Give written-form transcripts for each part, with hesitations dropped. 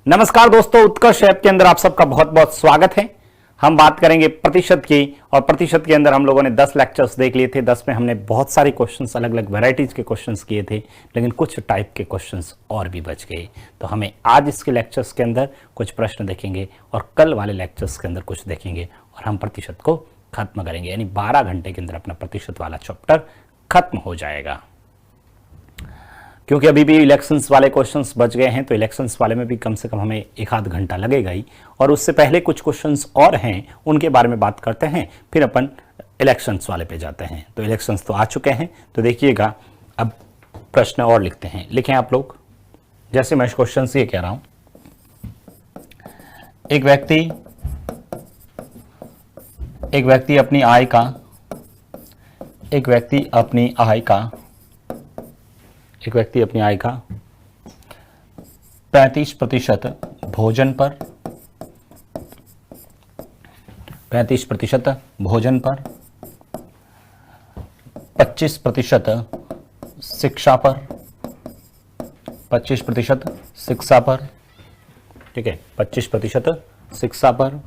नमस्कार दोस्तों, उत्कर्ष ऐप के अंदर आप सबका बहुत बहुत स्वागत है। हम बात करेंगे प्रतिशत की, और प्रतिशत के अंदर हम लोगों ने 10 लेक्चर्स देख लिए थे। 10 में हमने बहुत सारे क्वेश्चंस, अलग अलग वैरायटीज के क्वेश्चंस किए थे, लेकिन कुछ टाइप के क्वेश्चंस और भी बच गए। तो हमें आज इसके लेक्चर्स के अंदर कुछ प्रश्न देखेंगे और कल वाले लेक्चर्स के अंदर कुछ देखेंगे और हम प्रतिशत को खत्म करेंगे। यानी 12 घंटे के अंदर अपना प्रतिशत वाला चैप्टर खत्म हो जाएगा। क्योंकि अभी भी इलेक्शंस वाले क्वेश्चंस बच गए हैं, तो इलेक्शंस वाले में भी कम से कम हमें एक आध घंटा लगेगा ही। और उससे पहले कुछ क्वेश्चंस और हैं, उनके बारे में बात करते हैं, फिर अपन इलेक्शंस वाले पे जाते हैं। तो इलेक्शंस तो आ चुके हैं, तो देखिएगा अब प्रश्न और लिखते हैं। लिखें आप लोग, जैसे मैं क्वेश्चन ये कह रहा हूं, एक व्यक्ति अपनी आय का 35% भोजन पर 25% शिक्षा पर, 25% शिक्षा पर, ठीक है, 25% शिक्षा पर,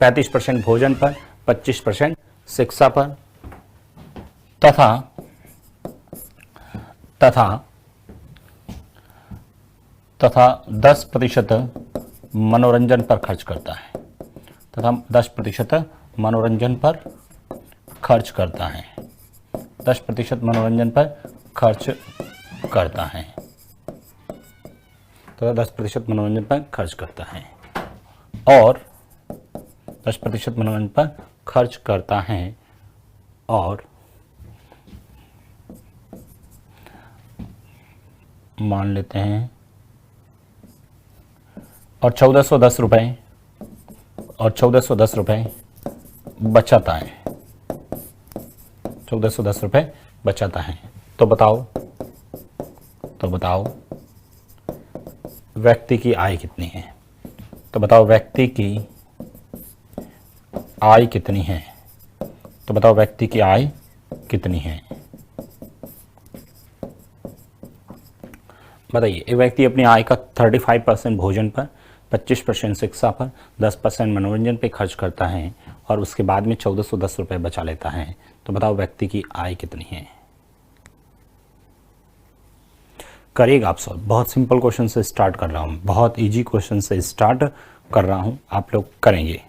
35% भोजन पर, 25% शिक्षा पर, तथा 10% मनोरंजन पर खर्च करता है, 10% मनोरंजन पर खर्च करता है, 10% मनोरंजन पर खर्च करता है, तथा 10% मनोरंजन पर खर्च करता है, और 10% मनोरंजन पर खर्च करता है, और मान लेते हैं, और 1410 रुपए बचाता है, 1410 रुपए बचाता है। तो बताओ व्यक्ति की आय कितनी है? तो बताओ व्यक्ति की आय कितनी है? तो बताओ व्यक्ति की आय कितनी है? बताइए। एक व्यक्ति अपनी आय का 35% भोजन पर, 25% शिक्षा पर, 10% मनोरंजन पे खर्च करता है, और उसके बाद में 1410 रुपये बचा लेता है। तो बताओ व्यक्ति की आय कितनी है? करिएगा आप सब। बहुत सिंपल क्वेश्चन से स्टार्ट कर रहा हूँ, बहुत इजी क्वेश्चन से स्टार्ट कर रहा हूँ, आप लोग करेंगे।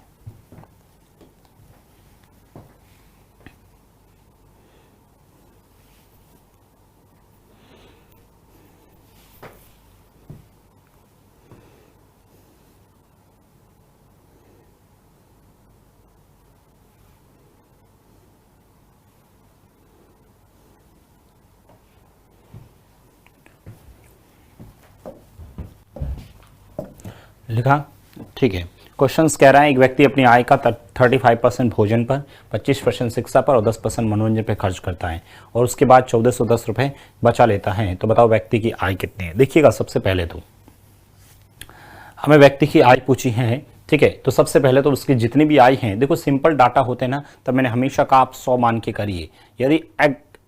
लिखा? ठीक है। क्वेश्चंस कह रहा है एक व्यक्ति अपनी आय का 35% भोजन पर, 25% शिक्षा पर और 10% मनोरंजन पर खर्च करता है, और उसके बाद 1410 रुपये बचा लेता है। तो बताओ व्यक्ति की आय कितनी है? देखिएगा, सबसे पहले तो हमें व्यक्ति की आय पूछी है, ठीक है। तो सबसे पहले तो उसकी जितनी भी आय हैं, देखो सिंपल डाटा होते हैं ना, तब मैंने हमेशा कहा आप 100 मान के करिए। यदि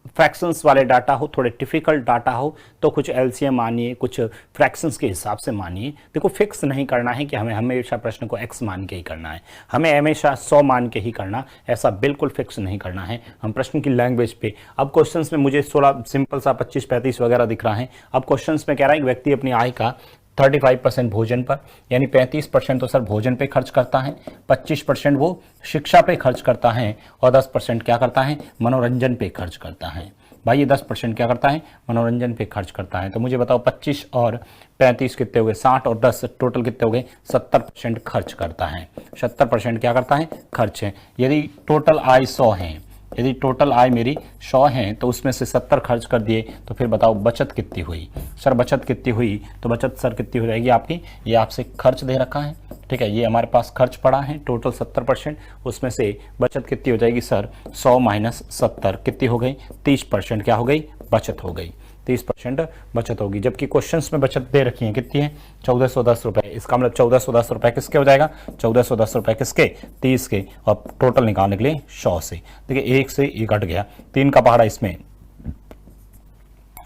फ्रैक्शंस वाले डाटा हो, थोड़े डिफिकल्ट डाटा हो, तो कुछ एलसीएम मानिए, कुछ फ्रैक्शंस के हिसाब से मानिए। देखो फिक्स नहीं करना है कि हमें हमेशा प्रश्न को एक्स मान के ही करना है, हमें हमेशा 100 मान के ही करना, ऐसा बिल्कुल फिक्स नहीं करना है। हम प्रश्न की लैंग्वेज पे, अब क्वेश्चंस में मुझे थोड़ा सिंपल सा 25-35 वगैरह दिख रहा है। अब क्वेश्चंस में कह रहा है कि व्यक्ति अपनी आय का 35% भोजन पर, यानी 35% तो सर भोजन पे खर्च करता है, 25% वो शिक्षा पे खर्च करता है, और 10% क्या करता है? मनोरंजन पे खर्च करता है। भाई ये 10% क्या करता है? मनोरंजन पे खर्च करता है। तो मुझे बताओ 25 और 35 कितने हो गए? 60 और 10 टोटल कितने हो गए? 70% खर्च करता है। 70% क्या करता है? खर्च है। यदि टोटल आय 100 है, यदि टोटल आय मेरी 100 है, तो उसमें से 70 खर्च कर दिए, तो फिर बताओ बचत कितनी हुई? सर बचत कितनी हुई? तो बचत सर कितनी हो जाएगी आपकी? ये आपसे खर्च दे रखा है, ठीक है, ये हमारे पास खर्च पड़ा है टोटल 70%, उसमें से बचत कितनी हो जाएगी सर? 100 माइनस 70 कितनी हो गई? 30% क्या हो गई? बचत हो गई। 30% बचत होगी। जबकि क्वेश्चंस में बचत दे रखी है कितनी है? 1410 रुपए। इसका मतलब 1410 रुपए किसके हो जाएगा? 1410 रुपए किसके? 30 के। और टोटल निकालने के लिए 100 से। देखिए 1 से 1 हट गया, 3 का पहाड़ा इसमें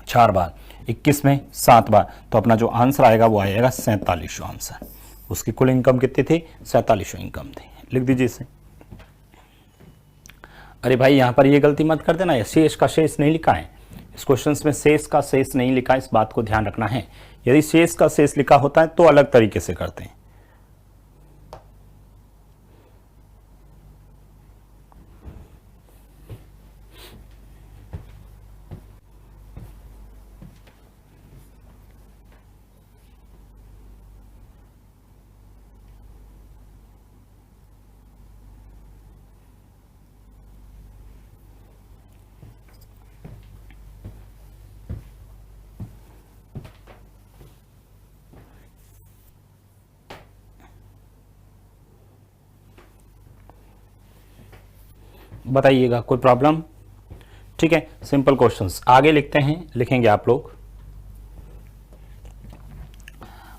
4 बार, 21 में 7 बार, तो अपना जो आंसर आएगा वो आएगा 47वां आंसर। उसकी कुल इनकम कितनी थी? 47वां इनकम थी। लिख दीजिए इसे। अरे भाई यहाँ पर ये गलती मत कर देना, शेष का शेष नहीं लिखा है इस क्वेश्चन में, शेष का शेष नहीं लिखा है, इस बात को ध्यान रखना है। यदि शेष का शेष लिखा होता है तो अलग तरीके से करते हैं। बताइएगा कोई प्रॉब्लम? ठीक है, सिंपल क्वेश्चंस आगे लिखते हैं, लिखेंगे आप लोग।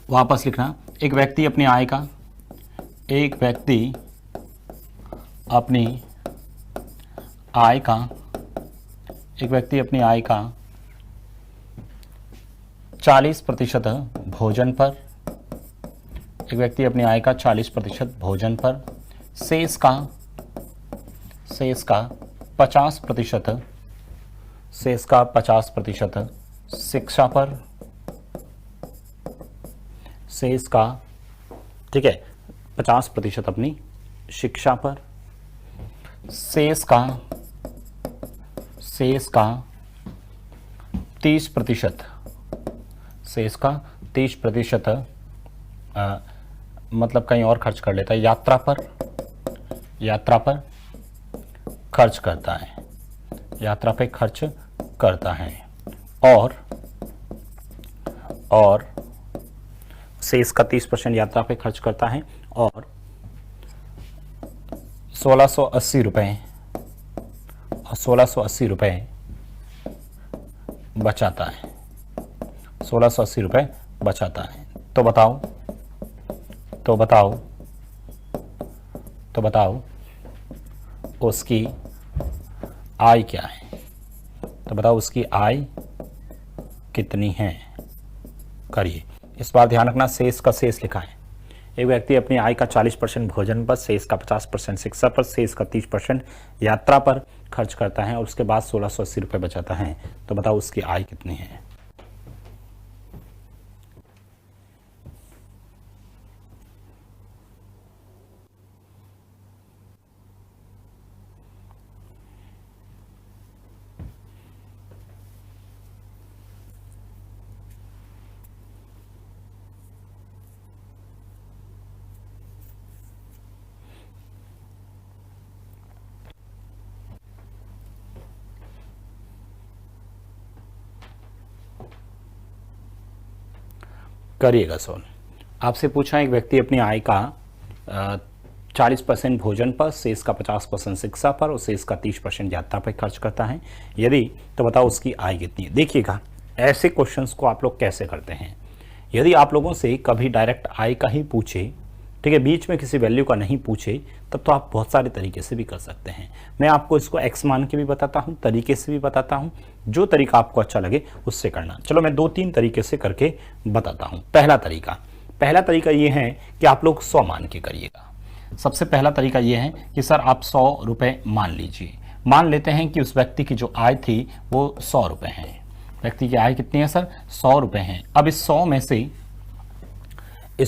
वापस लिखना, एक व्यक्ति अपनी आय का 40% भोजन पर, एक व्यक्ति अपनी आय का 40% भोजन पर, शेष का 50% शिक्षा पर, शेष का, ठीक है, 50% अपनी शिक्षा पर, शेष का 30% मतलब कहीं और खर्च कर लेता है, यात्रा पर खर्च करता है, यात्रा पे खर्च करता है, और शेष का 30% यात्रा पे खर्च करता है, और 1680 रुपये बचाता है, 1680 रुपये बचाता है। तो बताओ उसकी आय क्या है? तो बताओ उसकी आय कितनी है? करिए। इस बार ध्यान रखना, शेष का शेष लिखा है। एक व्यक्ति अपनी आय का 40% भोजन पर, शेष का 50% शिक्षा पर, शेष का 30% यात्रा पर खर्च करता है और उसके बाद 1680 रुपये बचाता है। तो बताओ उसकी आय कितनी है? करिएगा सॉल्व। आपसे पूछा एक व्यक्ति अपनी आय का 40% भोजन पर, शेष का 50% शिक्षा पर और शेष का 30% यात्रा पर खर्च करता है। यदि तो बताओ उसकी आय कितनी है? देखिएगा ऐसे क्वेश्चंस को आप लोग कैसे करते हैं। यदि आप लोगों से कभी डायरेक्ट आय का ही पूछे, ठीक है, बीच में किसी वैल्यू का नहीं पूछे, तब तो आप बहुत सारे तरीके से भी कर सकते हैं। मैं आपको इसको एक्स मान के भी बताता हूँ, तरीके से भी बताता हूँ, जो तरीका आपको अच्छा लगे उससे करना। चलो मैं 2-3 तरीके से करके बताता हूँ। पहला तरीका ये है कि आप लोग 100 मान के करिएगा। सबसे पहला तरीका ये है कि सर आप 100 रुपये मान लीजिए। मान लेते हैं कि उस व्यक्ति की जो आय थी वो 100 रुपये है। व्यक्ति की आय कितनी है सर? 100 रुपये है। अब इस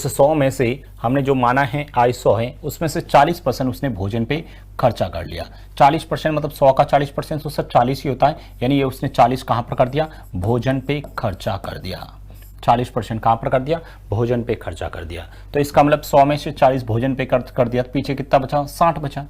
100 में से हमने जो माना है आय 100 है, उसमें से 40% उसने भोजन पे खर्चा कर लिया। 40% मतलब 100 का 40% तो सर 40 ही होता है, यानी ये उसने 40 कहाँ पर कर दिया? भोजन पे खर्चा कर दिया। 40% कहाँ पर कर दिया? भोजन पे खर्चा कर दिया। तो इसका मतलब 100 में से 40 भोजन पे खर्च कर दिया, तो पीछे कितना बचा? 60 बचा।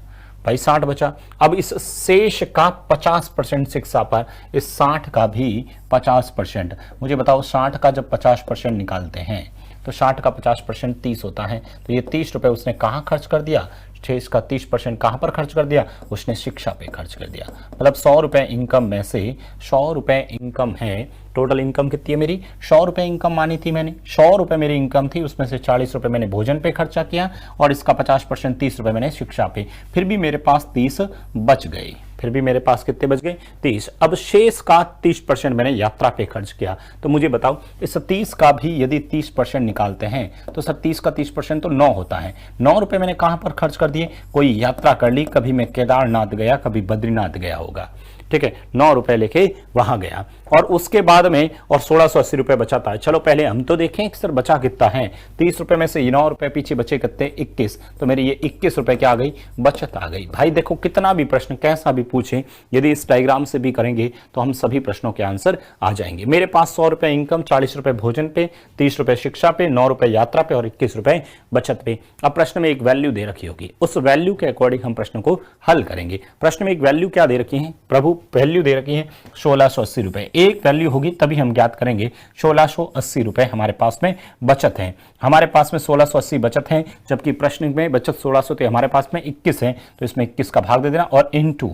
भाई 60 बचा। अब इस शेष का 50% शिक्षा पर, इस 60 का भी 50%। मुझे बताओ 60 का जब 50% निकालते हैं तो 60 का 50% 30 होता है। तो ये 30 रुपये उसने कहाँ खर्च कर दिया? शेष का 30% कहाँ पर खर्च कर दिया? उसने शिक्षा पे खर्च कर दिया। मतलब 100 रुपये इनकम में से 100 रुपये इनकम है। टोटल इनकम कितनी है मेरी? 100 रुपये इनकम मानी थी मैंने। 100 रुपये मेरी इनकम थी, उसमें से 40 रुपये मैंने भोजन पे खर्चा किया और इसका 50% 30 रुपये मैंने शिक्षा पे। फिर भी मेरे पास 30 बच गए। फिर भी मेरे पास कितने बच गए 30। अब शेष का 30% मैंने यात्रा पे खर्च किया। तो मुझे बताओ इस 30 का भी यदि 30% निकालते हैं तो सर 30 का 30% तो 9 होता है। 9 रुपए मैंने कहां पर खर्च कर दिए, कोई यात्रा कर ली, कभी मैं केदारनाथ गया, कभी बद्रीनाथ गया होगा, ठीक है, 9 रुपए लेके वहां गया और उसके बाद में और 1680 रुपए बचा था। चलो पहले हम तो देखें कि सर बचा कितना है। 30 रुपए में से 9 रुपए पीछे बचे कितने 21, तो मेरी ये 21 रुपए क्या आ गई, बचत आ गई। भाई देखो कितना भी प्रश्न कैसा भी पूछे, यदि इस डायग्राम से भी करेंगे तो हम सभी प्रश्नों के आंसर आ जाएंगे। मेरे पास 100 रुपए इनकम, 40 रुपए भोजन पे, 30 रुपए शिक्षा पे, 9 रुपए यात्रा पे और 21 रुपए बचत पे। अब प्रश्न में एक वैल्यू दे रखी होगी, उस वैल्यू के अकॉर्डिंग हम प्रश्न को हल करेंगे। प्रश्न में एक वैल्यू क्या दे रखी है प्रभु, वैल्यू दे रखी है 1680 रुपए। एक वैल्यू होगी तभी हम ज्ञात करेंगे। 1680 रुपए हमारे पास में बचत है, हमारे पास में 1680 बचत है, जबकि प्रश्न में बचत 1600 तो हमारे पास में 21 है, तो इसमें 21 का भाग दे देना और इनटू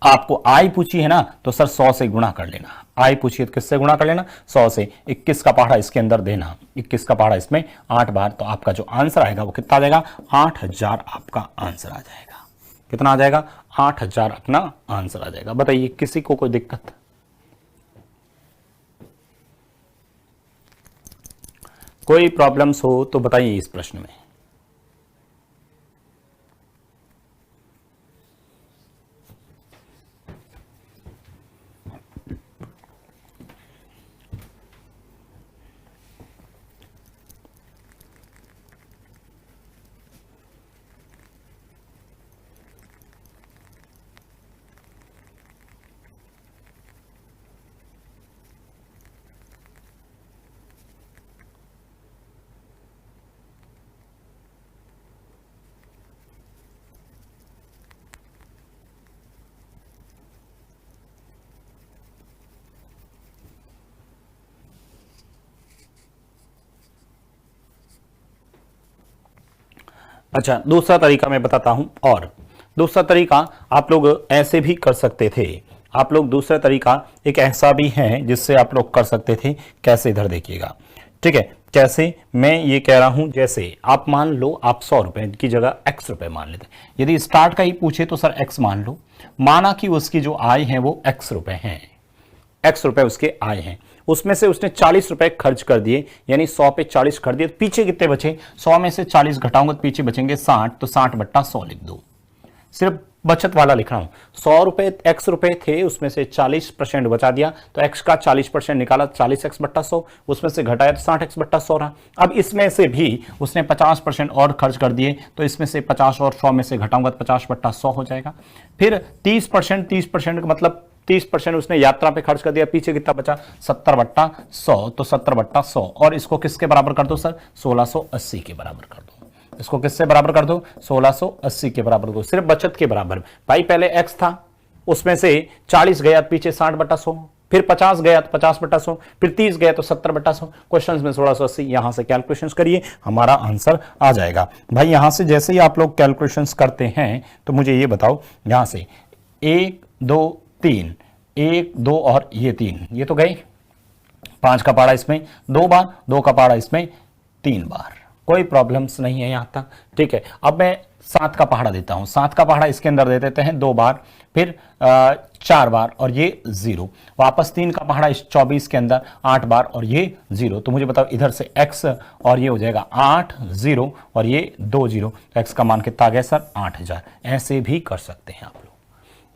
आपको आई पूछी है ना तो सर 100 से गुणा कर लेना। आई पूछी है तो किससे गुणा कर लेना, 100 से। 21 का पहाड़ा इसके अंदर देना, 21 का पहाड़ा इसमें 8 बार, तो आपका जो आंसर आएगा वो कितना आ जाएगा, 8000 आपका आंसर आ जाएगा। कितना आ जाएगा, 8000 अपना आंसर आ जाएगा। बताइए किसी को कोई दिक्कत, कोई प्रॉब्लम्स हो तो बताइए इस प्रश्न में। अच्छा दूसरा तरीका मैं बताता हूं, और दूसरा तरीका आप लोग ऐसे भी कर सकते थे। आप लोग दूसरा तरीका एक ऐसा भी है जिससे आप लोग कर सकते थे। कैसे, इधर देखिएगा, ठीक है। कैसे, मैं ये कह रहा हूं जैसे आप मान लो आप 100 रुपए की जगह x रुपए मान लेते। यदि स्टार्ट का ही पूछे तो सर x मान लो, माना कि उसकी जो आय है वो x रुपए है, x रुपए उसके आए हैं, उसमें से उसने 40 रुपए खर्च कर दिए, यानी 100 पे 40 कर दिए, पीछे कितने बचे, 100 में से 40 घटाऊंगा तो पीछे बचेंगे 60, तो 60/100 लिख दो। सिर्फ बचत वाला लिख रहा हूं। 100 रुपए x रुपए थे, उसमें से 40% बचा दिया, तो x का 40% निकाला, 40x/100, उसमें से घटाया तो 60x/100 रहा। अब इसमें से भी उसने 50% और खर्च कर दिए, तो इसमें से 50 और 100 में से घटाऊंगा तो 50/100 हो जाएगा। फिर 30% का मतलब 30% उसने यात्रा पे खर्च कर दिया, पीछे कितना बचा 70/100, तो 70/100 और इसको किसके बराबर कर दो सर, 1680 के बराबर कर दो। इसको किससे बराबर कर दो, 1680 के बराबर दो, सिर्फ बचत के बराबर। भाई पहले x था, उसमें से 40 गया पीछे 60/100, फिर 50 गया तो 50/100, फिर 30 गया तो 70/100। क्वेश्चंस में 1680, यहां से कैलकुलेशंस करिए, हमारा आंसर आ जाएगा। भाई यहां से जैसे ही आप लोग कैलकुलेशंस करते हैं तो मुझे ये बताओ, यहां से 1 2 3, 1 2 और ये 3, ये तो गए। 5 का पहाड़ा इसमें 2 बार, 2 का पहाड़ा इसमें 3 बार, कोई प्रॉब्लम्स नहीं है यहां तक, ठीक है। अब मैं 7 का पहाड़ा देता हूं, 7 का पहाड़ा इसके अंदर दे देते हैं 2 बार, फिर 4 बार और ये 0, वापस 3 का पहाड़ा इस 24 के अंदर 8 बार और ये 0। तो मुझे बताओ इधर से x और ये हो जाएगा 8 0 और ये 2 0, तो x का मान कितना आ गया सर 8000। ऐसे भी कर सकते हैं आप लोग,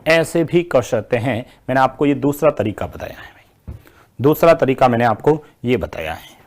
ऐसे भी कर सकते हैं। मैंने आपको ये दूसरा तरीका बताया है भाई, दूसरा तरीका मैंने आपको ये बताया है।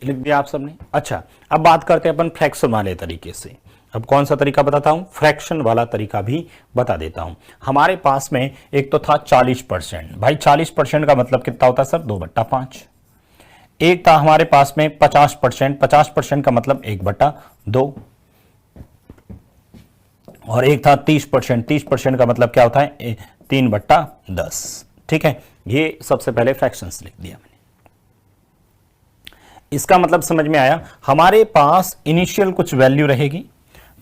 लिख दिया आप सबने। अच्छा अब बात करते हैं अपन फ्रैक्शन वाले तरीके से। अब कौन सा तरीका बताता हूं, फ्रैक्शन वाला तरीका भी बता देता हूं। हमारे पास में एक तो था 40%, भाई 40% का मतलब कितना होता है सर 2/5। एक था हमारे पास में 50%, 50% का मतलब 1/2। और एक था 30%। 30% का मतलब क्या होता है? 3/10। ठीक है, ये सबसे पहले फ्रैक्शंस लिख दिया मैंने। इसका मतलब समझ में आया? हमारे पास इनिशियल कुछ वैल्यू रहेगी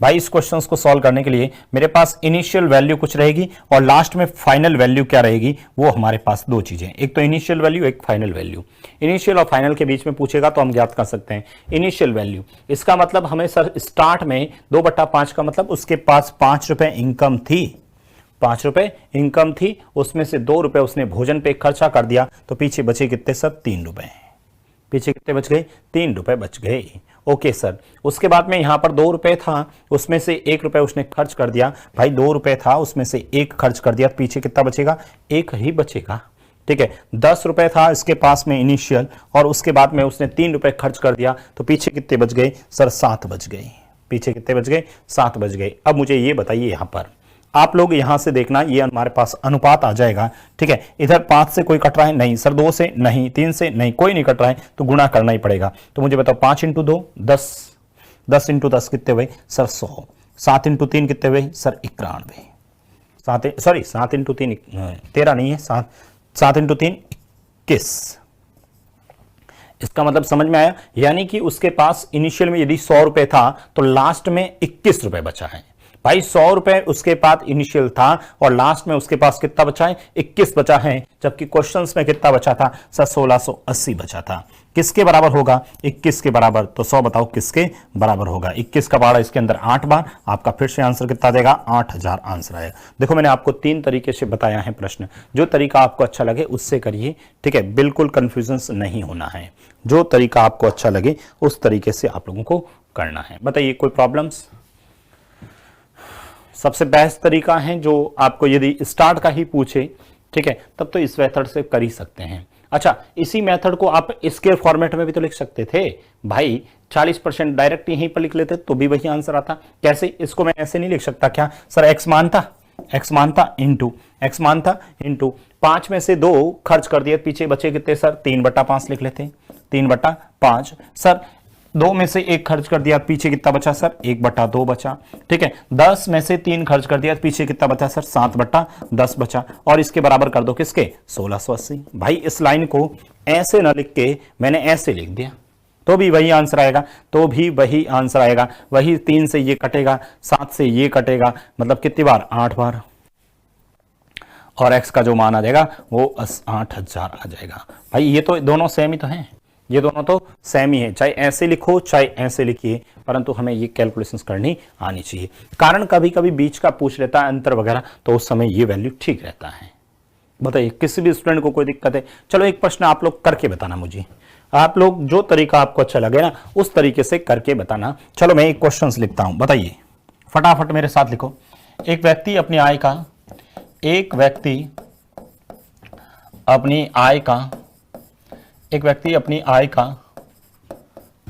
भाई, इस क्वेश्चन को सॉल्व करने के लिए मेरे पास इनिशियल वैल्यू कुछ रहेगी और लास्ट में फाइनल वैल्यू क्या रहेगी, वो हमारे पास दो चीजें, एक तो इनिशियल वैल्यू, एक फाइनल वैल्यू। इनिशियल और फाइनल के बीच में पूछेगा तो हम ज्ञात कर सकते हैं इनिशियल वैल्यू। इसका मतलब हमें सर स्टार्ट में 2/5 का मतलब उसके पास 5 रुपए इनकम थी, 5 रुपए इनकम थी, उसमें से 2 रुपए उसने भोजन पे खर्चा कर दिया, तो पीछे बचे कितने सर? 3 रुपए। पीछे कितने बच गए? 3 रुपए बच गए। ओके सर, उसके बाद में यहां पर 2 रुपए था, उसमें से 1 रुपए उसने खर्च कर दिया। भाई 2 रुपए था, उसमें से 1 खर्च कर दिया, पीछे कितना बचेगा? 1 ही बचेगा। ठीक है, 10 रुपए था इसके पास में इनिशियल, और उसके बाद में उसने 3 रुपए खर्च कर दिया, तो पीछे कितने बच गए सर? 7 बच गए। पीछे कितने बच गए? 7 बच गए। अब मुझे ये बताइए, यहां पर आप लोग यहां से देखना, ये हमारे पास अनुपात आ जाएगा। ठीक है, इधर 5 से कोई कट रहा है? नहीं सर। 2 से नहीं, 3 से नहीं, कोई नहीं कट रहा है, तो गुणा करना ही पड़ेगा। तो मुझे बताओ 5 × 2 10, 10 × 10 कितने हुए सर? 100। 7 × 3 कितने हुए सर? 91। 7 × 3 13 नहीं है, 7 × 3 21। इसका मतलब समझ में आया? यानी कि उसके पास इनिशियल में यदि 100 रुपए था तो लास्ट में 21 रुपए बचा है। भाई 100 रुपए उसके पास इनिशियल था और लास्ट में उसके पास कितना बचा है? 21 बचा है, जबकि क्वेश्चंस में कितना बचा था सर? 1680 बचा था। किसके बराबर होगा? 21 के बराबर। तो 100 बताओ किसके बराबर होगा? 21 का बाड़ा इसके अंदर 8 बार, आपका फिर से आंसर कितना देगा? 8000 आंसर आएगा। देखो मैंने आपको 3 तरीके से बताया है प्रश्न, जो तरीका आपको अच्छा लगे उससे करिए। ठीक है, बिल्कुल कंफ्यूजन नहीं होना है, जो तरीका आपको अच्छा लगे उस तरीके से आप लोगों को करना है। बताइए कोई प्रॉब्लम्स? सबसे बेस्ट तरीका है जो आपको यदि स्टार्ट का ही पूछे, ठीक है, तब तो इस मेथड से कर ही सकते हैं। अच्छा, इसी मेथड को आप इसके फॉर्मेट में भी तो लिख सकते थे भाई, 40% डायरेक्ट यहीं पर लिख लेते तो भी वही आंसर आता। कैसे? इसको मैं ऐसे नहीं लिख सकता क्या सर? एक्स मानता इंटू 5 में से 2 खर्च कर दिए, पीछे बचे कितने सर? 3/5 लिख लेते, 3/5 सर। 2 में से 1 खर्च कर दिया, पीछे कितना बचा सर? 1/2 बचा। ठीक है, 10 में से 3 खर्च कर दिया, पीछे कितना बचा सर? 7/10 बचा। और इसके बराबर कर दो किसके? 1680। भाई इस लाइन को ऐसे ना लिख के मैंने ऐसे लिख दिया तो भी वही आंसर आएगा, वही 3 से ये कटेगा, 7 से ये कटेगा, मतलब कितनी बार? 8 बार। और x का जो मान आ जाएगा वो 8000 आ जाएगा। भाई ये तो दोनों सेम ही तो हैं, ये दोनों तो सेम ही है, चाहे ऐसे लिखो चाहे ऐसे लिखिए, परंतु हमें ये कैलकुलेशंस करनी आनी चाहिए। कारण कभी कभी बीच का पूछ लेता है अंतर वगैरह, तो उस समय ये वैल्यू ठीक रहता है। बताइए किसी भी स्टूडेंट को कोई दिक्कत है? चलो एक प्रश्न आप लोग करके बताना मुझे, आप लोग जो तरीका आपको अच्छा लगे ना उस तरीके से करके बताना। चलो मैं एक क्वेश्चन लिखता हूं, बताइए फटाफट मेरे साथ लिखो। एक व्यक्ति अपनी आय का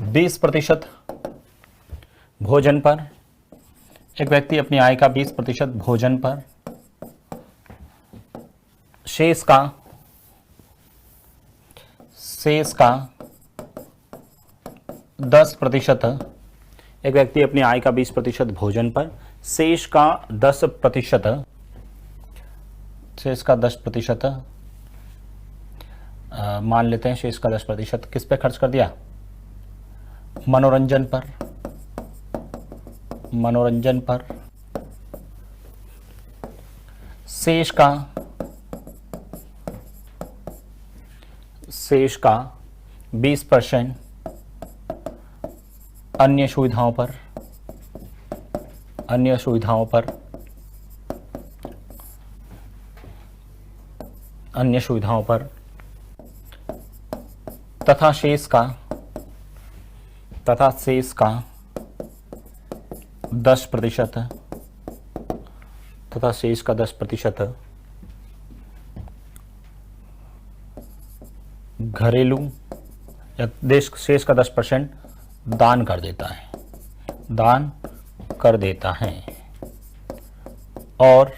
20% भोजन पर, एक व्यक्ति अपनी आय का 20% भोजन पर, शेष का 10%, एक व्यक्ति अपनी आय का 20% भोजन पर, शेष का 10%, मान लेते हैं शेष का 10% किस पे खर्च कर दिया? मनोरंजन पर। शेष का 20% अन्य सुविधाओं पर तथा शेष का 10% घरेलू या शेष का 10% दान कर देता है और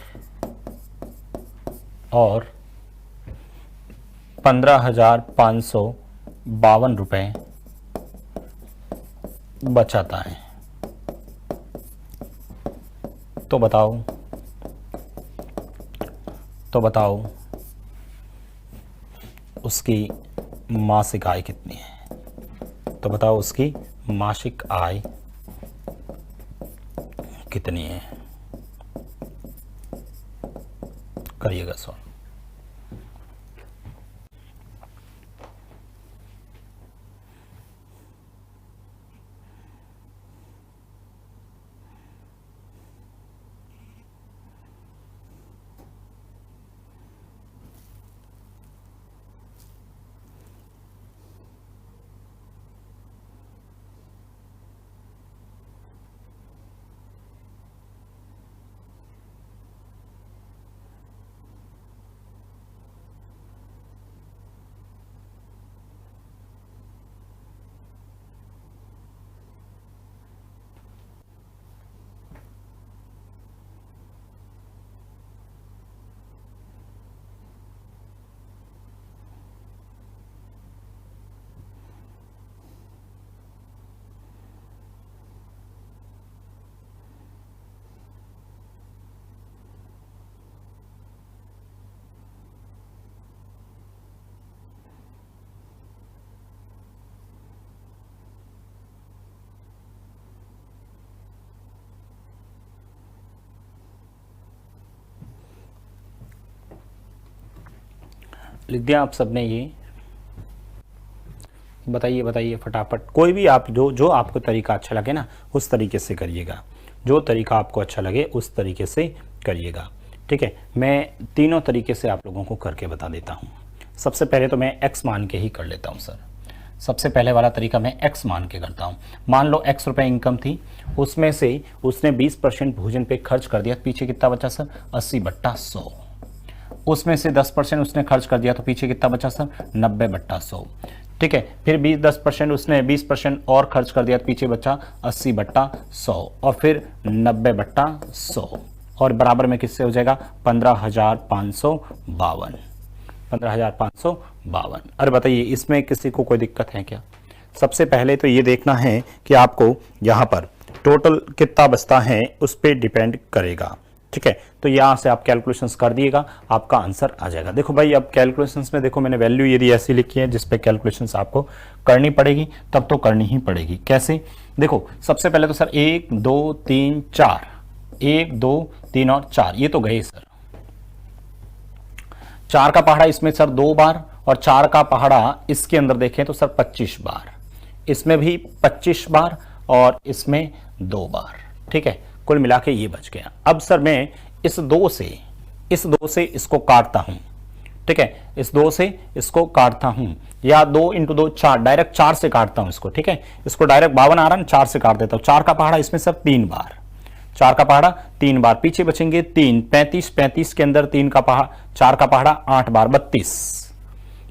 15,552 रुपए बचाता है। तो बताओ उसकी मासिक आय कितनी है। तो बताओ उसकी मासिक आय कितनी है। करिएगा सॉल्व। लिख दिया आप सबने ये। बताइए फटाफट, कोई भी आप जो आपको तरीका अच्छा लगे ना उस तरीके से करिएगा, जो तरीका आपको अच्छा लगे उस तरीके से करिएगा। ठीक है, मैं तीनों तरीके से आप लोगों को करके बता देता हूँ। सबसे पहले तो मैं x मान के ही कर लेता हूँ सर। सबसे पहले वाला तरीका मैं x मान के करता हूँ। मान लो x रुपये इनकम थी, उसमें से उसने 20% भोजन पे खर्च कर दिया, पीछे कितना बचा सर 80/100। उसमें से 10% उसने खर्च कर दिया तो पीछे कितना बचा सर 90/100। ठीक है, फिर 10% उसने 20% और खर्च कर दिया तो पीछे बचा 80/100 और फिर 90/100 और बराबर में किससे हो जाएगा 15,552। 15,552। अरे बताइए इसमें किसी को कोई दिक्कत है क्या। सबसे पहले तो ये देखना है कि आपको यहाँ पर टोटल कितना बचता है उस पर डिपेंड करेगा। ठीक है, तो यहाँ से आप कैलकुलेशंस कर दिएगा, आपका आंसर आ जाएगा। देखो भाई अब कैलकुलेशंस में देखो मैंने वैल्यू यदि ऐसी लिखी है जिस पे कैलकुलेशंस आपको करनी पड़ेगी, तब तो करनी ही पड़ेगी। कैसे, देखो सबसे पहले तो सर 1 2 3 4, 1 2 3 और 4 ये तो गए सर। 4 का पहाड़ा इसमें सर 2 बार और 4 का पहाड़ा इसके अंदर देखें तो सर 25 बार, इसमें भी 25 बार और इसमें 2 बार। ठीक है, कुल मिला के ये बच गया। अब सर मैं इस 2 से इसको काटता हूं। ठीक है, इस 2 से इसको काटता हूं या 2 × 2 4, डायरेक्ट 4 से काटता हूं इसको। ठीक है, इसको डायरेक्ट 52 आ रहा है, 4 से काट देता हूं। 4 का पहाड़ा इसमें सर 3 बार, 4 का पहाड़ा 3 बार, पीछे बचेंगे 3, 35, 35 के अंदर 3 का पहाड़ा, 4 का पहाड़ा 8 बार, 32,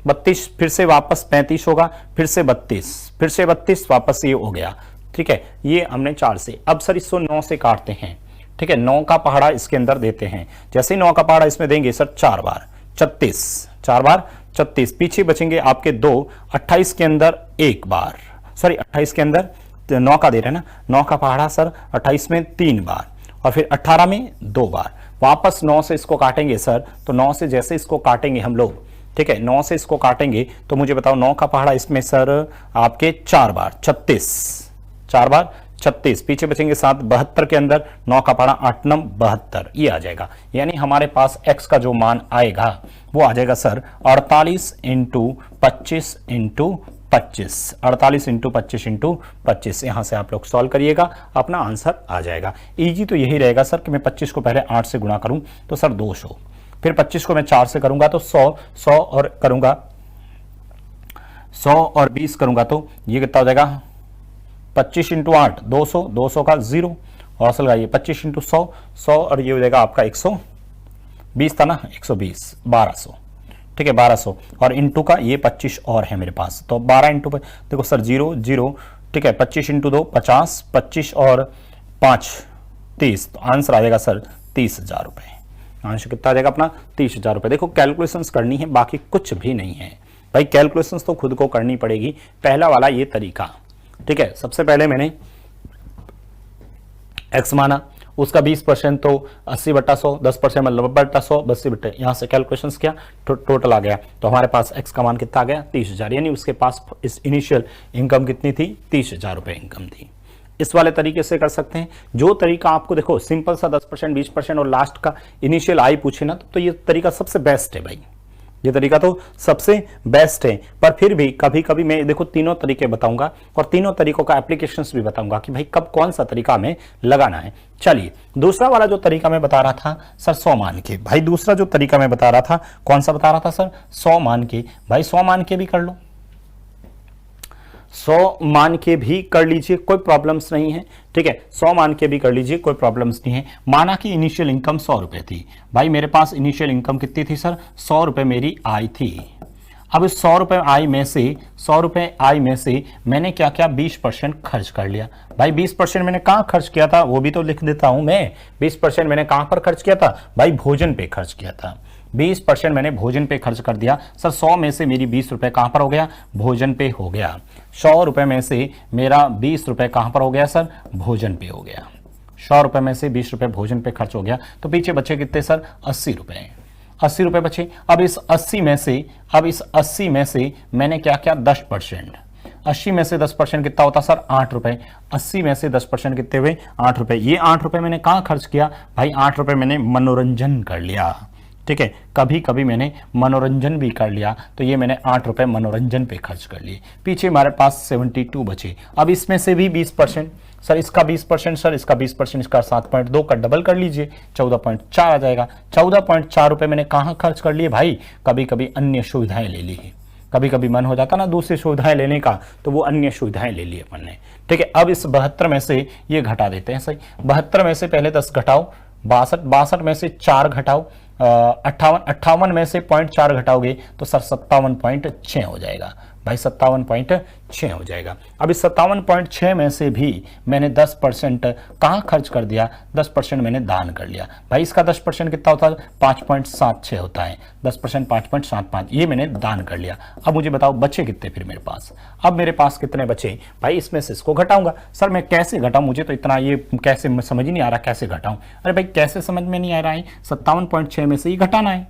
32 फिर से वापस 35 होगा, फिर से 32, फिर से 32 वापस ये हो गया। ठीक है, ये हमने 4 से। अब सर इसको 9 से काटते हैं। ठीक है, 9 का पहाड़ा इसके अंदर देते हैं, जैसे ही 9 का पहाड़ा इसमें देंगे सर 4 बार 36, 4 बार 36, पीछे बचेंगे आपके 2, 28 के अंदर 1 बार, सॉरी 28 के अंदर 9 का दे रहे हैं ना, 9 का पहाड़ा सर 28 में 3 बार और फिर 18 में 2 बार, वापस 9 से इसको काटेंगे सर। तो 9 से जैसे इसको काटेंगे हम लोग, ठीक है 9 से इसको काटेंगे तो मुझे बताओ 9 का पहाड़ा इसमें सर आपके 4 बार 36, 4 बार 36, पीछे बचेंगे 7, 72 के अंदर 9 का पहाड़ा 8 9 72, ये आ जाएगा। यानी हमारे पास x का जो मान आएगा वो आ जाएगा सर 48 × 25 × 25, 48 × 25 × 25। यहां से आप लोग सॉल्व करिएगा, अपना आंसर आ जाएगा। इजी तो यही रहेगा सर कि मैं 25 को पहले 8 से गुणा करूं तो सर 200, फिर 25 को मैं 4 से करूंगा तो 100, 100 और करूंगा 100 और 20 करूंगा तो ये कितना हो जाएगा 25 × 8 200, 200 का 0 और असल लगाइए 25 × 100, 100 और ये हो जाएगा आपका 120 था ना, 120, 1200। ठीक है 1200 और इंटू का ये 25 और है मेरे पास, तो 12 इंटू देखो सर 0 0। ठीक है 25 × 2 50, 25 और 5 30, तो आंसर आ जाएगा सर 30,000 रुपये। आंसर कितना आ जाएगा अपना 30,000 रुपये। देखो कैलकुलेशंस करनी है, बाकी कुछ भी नहीं है भाई, कैलकुलेशंस तो खुद को करनी पड़ेगी। पहला वाला ये तरीका, ठीक है, सबसे पहले मैंने x माना उसका 20% तो 80/100, 10% मतलब 90/100, 80/, यहाँ से कैलकुलेशन किया टोटल आ गया। तो हमारे पास एक्स का मान कितना आ गया 30,000, यानी उसके पास इस इनिशियल इनकम कितनी थी 30,000 रुपये इनकम थी। इस वाले तरीके से कर सकते हैं। जो तरीका आपको देखो सिंपल सा 10%, 20% और लास्ट का इनिशियल आई पूछे ना, तो ये तरीका सबसे बेस्ट है भाई, ये तरीका तो सबसे बेस्ट है। पर फिर भी कभी कभी मैं देखो तीनों तरीके बताऊंगा और तीनों तरीकों का एप्लीकेशंस भी बताऊंगा कि भाई कब कौन सा तरीका हमें लगाना है। चलिए दूसरा वाला जो तरीका मैं बता रहा था सर 100 मान के, भाई दूसरा जो तरीका मैं बता रहा था कौन सा बता रहा था सर 100 मान के। भाई 100 मान के भी कर लो, 100 मान के भी कर लीजिए, कोई प्रॉब्लम्स नहीं है। ठीक है 100 मान के भी कर लीजिए, कोई प्रॉब्लम्स नहीं है। माना कि इनिशियल इनकम 100 रुपए थी, भाई मेरे पास इनिशियल इनकम कितनी थी सर 100 रुपए मेरी आई थी। अब इस 100 रुपए आई में से 100 रुपए आई में से मैंने क्या क्या 20% खर्च कर लिया। भाई 20% मैंने कहाँ खर्च किया था वो भी तो लिख देता हूं मैं। 20% मैंने कहां पर खर्च किया था भाई भोजन पे खर्च किया था। 20% मैंने भोजन पे खर्च कर दिया सर। 100 में से मेरी 20 रुपए कहां पर हो गया भोजन पे हो गया। 100 रुपए में से मेरा 20 रुपए कहां पर हो गया सर भोजन पे हो गया। 100 रुपए में से 20 रुपए भोजन पे खर्च हो गया, तो पीछे बचे कितने सर 80 रुपए। 80 रुपए बचे। अब इस 80 में से मैंने क्या क्या 10%, 80 में से 10% कितना होता सर 8 रुपए। 80 में से 10% कितने हुए 8 रुपए। ये 8 रुपए मैंने कहां खर्च किया भाई 8 रुपए मैंने मनोरंजन कर लिया। ठीक है कभी कभी मैंने मनोरंजन भी कर लिया, तो ये मैंने 8 रुपए मनोरंजन पे खर्च कर लिए। पीछे हमारे पास 72 बचे। अब इसमें से भी 20%, सर इसका 20%, सर इसका 20%, इसका 7.2 का डबल कर लीजिए 14.4 आ जाएगा। 14.4 रुपए मैंने कहाँ खर्च कर लिए भाई कभी कभी अन्य सुविधाएं ले ली। कभी कभी मन हो जाता ना दूसरी सुविधाएं लेने का, तो वो अन्य सुविधाएं ले ली अपन ने। ठीक है अब इस 72 में से ये घटा देते हैं। सही 72 में से पहले 10 घटाओ, 62 में से 4 घटाओ, 58 में से 0.4 घटाओगे तो सर 57.6 हो जाएगा भाई 57.6 हो जाएगा। अब इस 57.6 में से भी मैंने 10% कहाँ खर्च कर दिया 10% मैंने दान कर लिया। भाई इसका 10% कितना होता है 5.76 होता है। 10% 5.75 ये मैंने दान कर लिया। अब मुझे बताओ बचे कितने फिर मेरे पास। अब मेरे पास कितने बचे भाई इसमें से इसको घटाऊंगा। सर मैं कैसे घटाऊं, मुझे तो इतना ये कैसे समझ ही नहीं आ रहा कैसे घटाऊं। अरे भाई कैसे समझ में नहीं आ रहा है 57.6 में से ही घटाना है,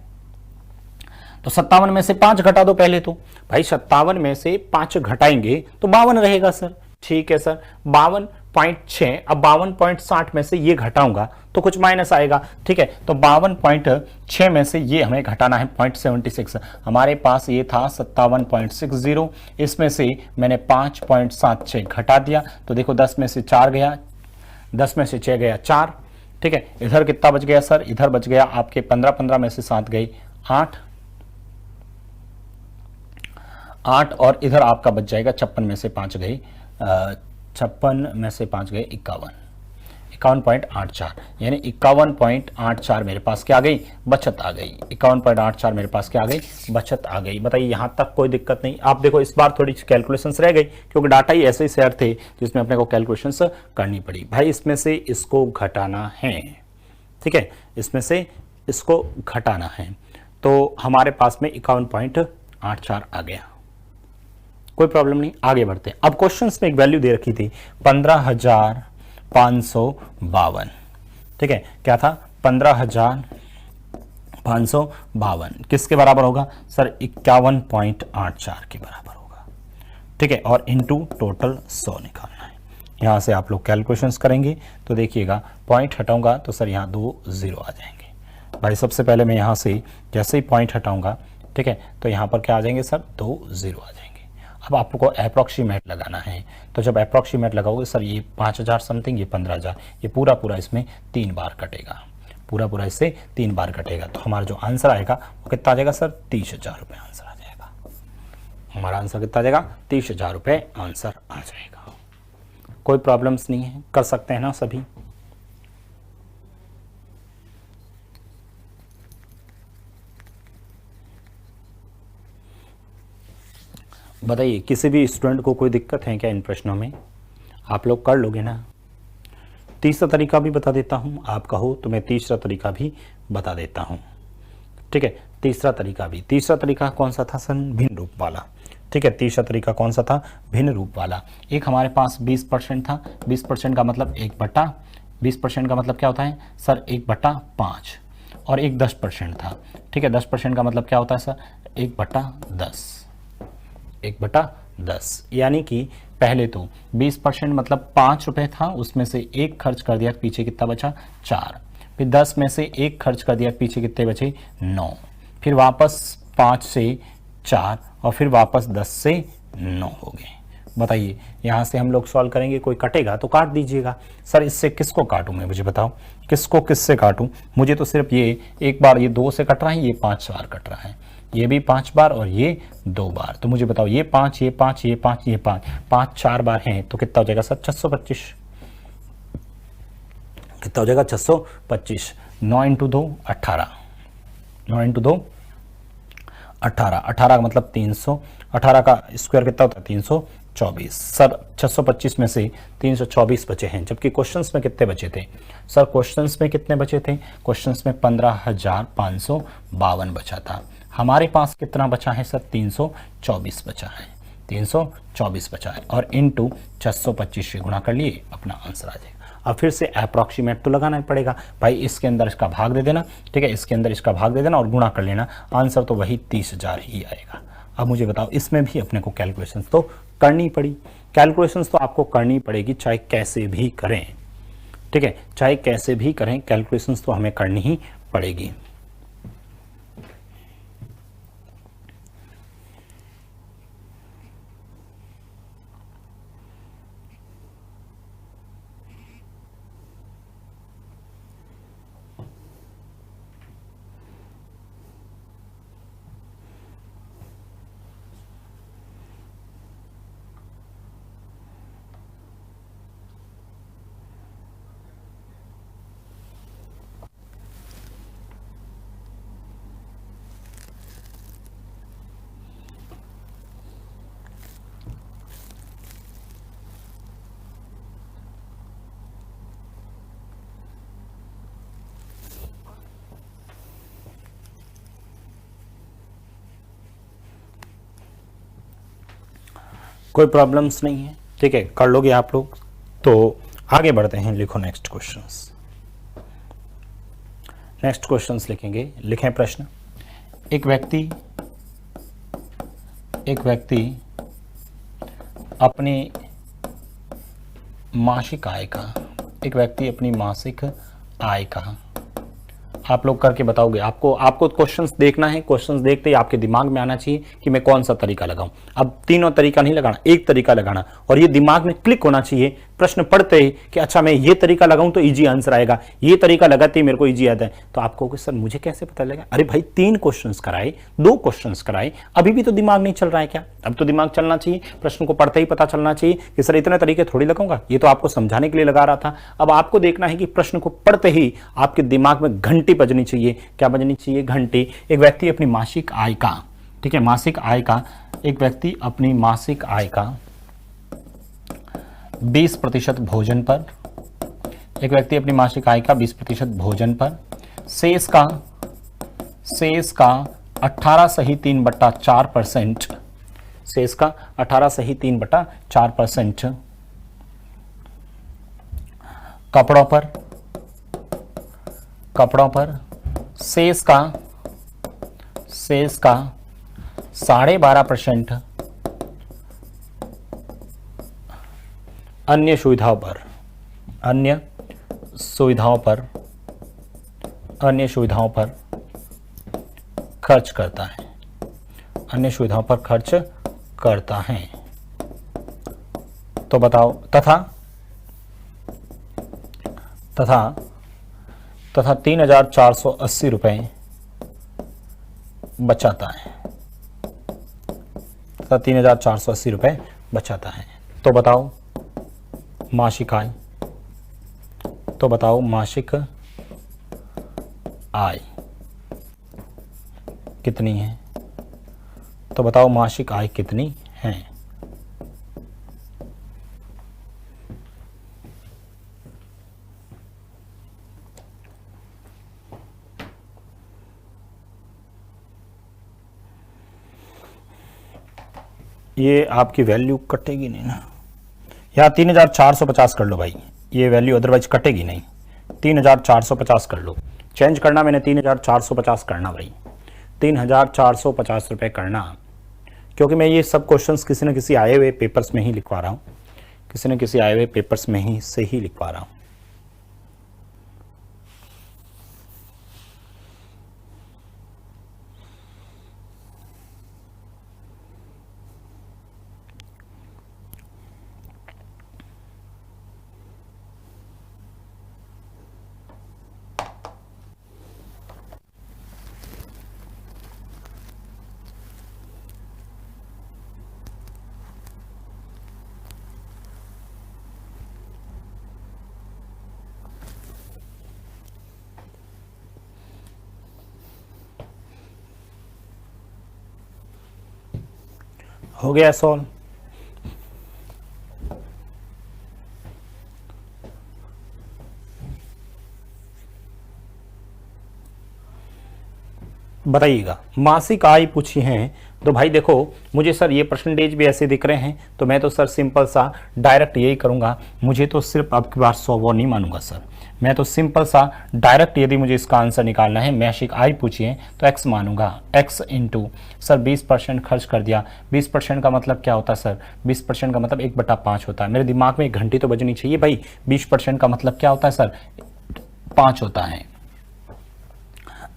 तो 57 में से 5 घटा दो पहले। तो भाई 57 में से 5 घटाएंगे तो 52 रहेगा सर। ठीक है सर 52.6। अब 52.60 में से ये घटाऊंगा तो कुछ माइनस आएगा। ठीक है तो 52.6 में से ये हमें घटाना है 0.76। हमारे पास ये था 57.60, इसमें से मैंने 5.76 घटा दिया तो देखो 10 में से 4 गया, 10 में से 6 गया 4। ठीक है इधर कितना बच गया सर, इधर बच गया आपके 15 में से 7 गई 8 और इधर आपका बच जाएगा 56 में से 5 गई 56 में से 5 गए 51.84, यानी 51.84 मेरे पास क्या आ गई बचत आ गई। 51.84 मेरे पास क्या आ गई बचत आ गई। बताइए यहाँ तक कोई दिक्कत नहीं। आप देखो इस बार थोड़ी कैलकुलेशंस रह गई क्योंकि डाटा ही ऐसे ही शेयर थे जिसमें अपने को कैलकुलेशंस करनी पड़ी। भाई इसमें से इसको घटाना है। ठीक है इसमें से इसको घटाना है तो हमारे पास में 51.84 आ गया। कोई प्रॉब्लम नहीं आगे बढ़ते हैं। अब क्वेश्चंस में एक वैल्यू दे रखी थी 15,552। ठीक है क्या था 15,552 किसके बराबर होगा सर 51.84 के बराबर होगा। ठीक है और इनटू टोटल 100 निकालना है। यहां से आप लोग कैलकुलेशंस करेंगे तो देखिएगा पॉइंट हटाऊंगा तो सर यहाँ 2 0 आ जाएंगे। भाई सबसे पहले मैं यहाँ से जैसे ही पॉइंट हटाऊंगा ठीक है तो यहाँ पर क्या आ जाएंगे सर 2 0 आ जाएंगे। अब आपको अप्रॉक्सीमेट लगाना है तो जब अप्रॉक्सीमेट लगाओगे सर ये 5,000 समथिंग, ये 15,000, ये पूरा इसमें 3 बार कटेगा, पूरा इससे 3 बार कटेगा। तो हमारा जो आंसर आएगा वो कितना आ जाएगा सर 30,000 रुपये आंसर आ जाएगा। हमारा आंसर कितना आ जाएगा 30,000 रुपये आंसर आ जाएगा। कोई प्रॉब्लम्स नहीं है, कर सकते हैं ना सभी। बताइए किसी भी स्टूडेंट को कोई दिक्कत है क्या इन प्रश्नों में? आप लोग कर लोगे ना। तीसरा तरीका भी बता देता हूं, आप कहो तो मैं तीसरा तरीका भी बता देता हूं। ठीक है तीसरा तरीका कौन सा था सर भिन्न रूप वाला। ठीक है तीसरा तरीका कौन सा था भिन्न रूप वाला। एक हमारे पास 20% था, 20% का मतलब 1/, 20% का मतलब क्या होता है सर 1/5 और एक 10% था, ठीक है। 10% का मतलब क्या होता है सर 1/10, 1/10, यानी कि पहले तो 20% मतलब 5 रुपये था, उसमें से एक खर्च कर दिया, पीछे कितना बचा 4, फिर 10 में से एक खर्च कर दिया, पीछे कितने बचे 9, फिर वापस 5 से 4 और फिर वापस 10 से 9 हो गए। बताइए यहाँ से हम लोग सॉल्व करेंगे, कोई कटेगा तो काट दीजिएगा। सर इससे किसको काटूं मैं, मुझे बताओ किसको किससे काटूं। मुझे तो सिर्फ ये एक बार ये 2 से कट रहा है, ये 5 बार कट रहा है, ये भी 5 बार और ये 2 बार। तो मुझे बताओ ये 5 ये 5 ये 5 ये 5 5 4 बार हैं तो कितना हो जाएगा सर 625, कितना हो जाएगा 625। 9 × 2 18, 9 × 2 18, 18 का मतलब 300, 18 का स्क्वायर कितना होता है 324। सर 625 में से 324 बचे हैं, जबकि क्वेश्चंस में कितने बचे थे सर, क्वेश्चंस में कितने बचे थे, क्वेश्चंस में 15,552 बचा था। हमारे पास कितना बचा है सर 324 बचा है, 324 बचा है और इनटू 625 से गुणा कर लिए, अपना आंसर आ जाएगा। अब फिर से अप्रॉक्सीमेट तो लगाना ही पड़ेगा भाई, इसके अंदर इसका भाग दे देना, ठीक है, इसके अंदर इसका भाग दे देना और गुणा कर लेना, आंसर तो वही 30,000 ही आएगा। अब मुझे बताओ इसमें भी अपने को कैलकुलेशंस तो करनी पड़ी, कैलकुलेशंस तो आपको करनी पड़ेगी चाहे कैसे भी करें, ठीक है, चाहे कैसे भी करें कैलकुलेशंस तो हमें करनी ही पड़ेगी। कोई प्रॉब्लम्स नहीं है, ठीक है, कर लोगे आप लोग। तो आगे बढ़ते हैं, लिखो नेक्स्ट क्वेश्चंस, नेक्स्ट क्वेश्चंस लिखेंगे। लिखें प्रश्न, एक व्यक्ति अपनी मासिक आय का, एक व्यक्ति अपनी मासिक आय का, आप लोग करके बताओगे। आपको क्वेश्चंस देखना है, क्वेश्चंस देखते ही आपके दिमाग में आना चाहिए कि मैं कौन सा तरीका लगाऊं। अब तीनों तरीका नहीं लगाना, एक तरीका लगाना और ये दिमाग में क्लिक होना चाहिए प्रश्न पढ़ते ही कि अच्छा मैं ये तरीका लगाऊं तो इजी आंसर आएगा, ये तरीका लगाते ही मेरे को इजी आता है। तो आपको सर मुझे कैसे पता लगेगा, अरे भाई 3 क्वेश्चंस कराए, 2 क्वेश्चंस कराए, अभी भी तो दिमाग नहीं चल रहा है क्या? अब तो दिमाग चलना चाहिए, प्रश्न को पढ़ते ही पता चलना चाहिए कि सर इतने तरीके थोड़ी लगाऊंगा, ये तो आपको समझाने के लिए लगा रहा था। अब आपको देखना है कि प्रश्न को पढ़ते ही आपके दिमाग में घंटी बजनी चाहिए। क्या बजनी चाहिए? घंटी। एक व्यक्ति अपनी मासिक आय का, ठीक है, मासिक आय का, एक व्यक्ति अपनी मासिक आय का 20% भोजन पर, एक व्यक्ति अपनी मासिक आय का 20% भोजन पर, शेष का 18/3/4%, शेष का 18/3/4% कपड़ों पर, शेष का 12.5% अन्य सुविधाओं पर खर्च करता है, अन्य सुविधाओं पर खर्च करता है। तो बताओ, तथा 3,480 रुपए बचाता है, तथा 3,480 रुपए बचाता है। तो बताओ मासिक आय, तो बताओ मासिक आय कितनी है? तो बताओ मासिक आय कितनी है? ये आपकी वैल्यू कटेगी नहीं ना, यहाँ 3,450 कर लो भाई, ये वैल्यू अदरवाइज कटेगी नहीं। 3450 कर लो, चेंज करना मैंने 3450 करना भाई, 3450 रुपये करना, क्योंकि मैं ये सब क्वेश्चंस किसी न किसी आए हुए पेपर्स में ही लिखवा रहा हूँ, किसी न किसी आए हुए पेपर्स में ही से ही लिखवा रहा हूँ। हो गया सॉल्व। बताइएगा, मासिक आय पूछी है तो भाई देखो, मुझे सर ये परसेंटेज भी ऐसे दिख रहे हैं, तो मैं तो सर सिंपल सा डायरेक्ट यही करूंगा, मुझे तो सिर्फ अब की बार 100 वो नहीं मानूंगा सर, मैं तो सिंपल सा डायरेक्ट, यदि मुझे इसका आंसर निकालना है, मासिक आय पूछी है तो x मानूंगा, x इंटू सर 20% खर्च कर दिया। 20% का मतलब क्या होता है सर? 20% का मतलब 1/5 होता है। मेरे दिमाग में एक घंटी तो बजनी चाहिए भाई, 20% का मतलब क्या होता है सर? 5 होता है।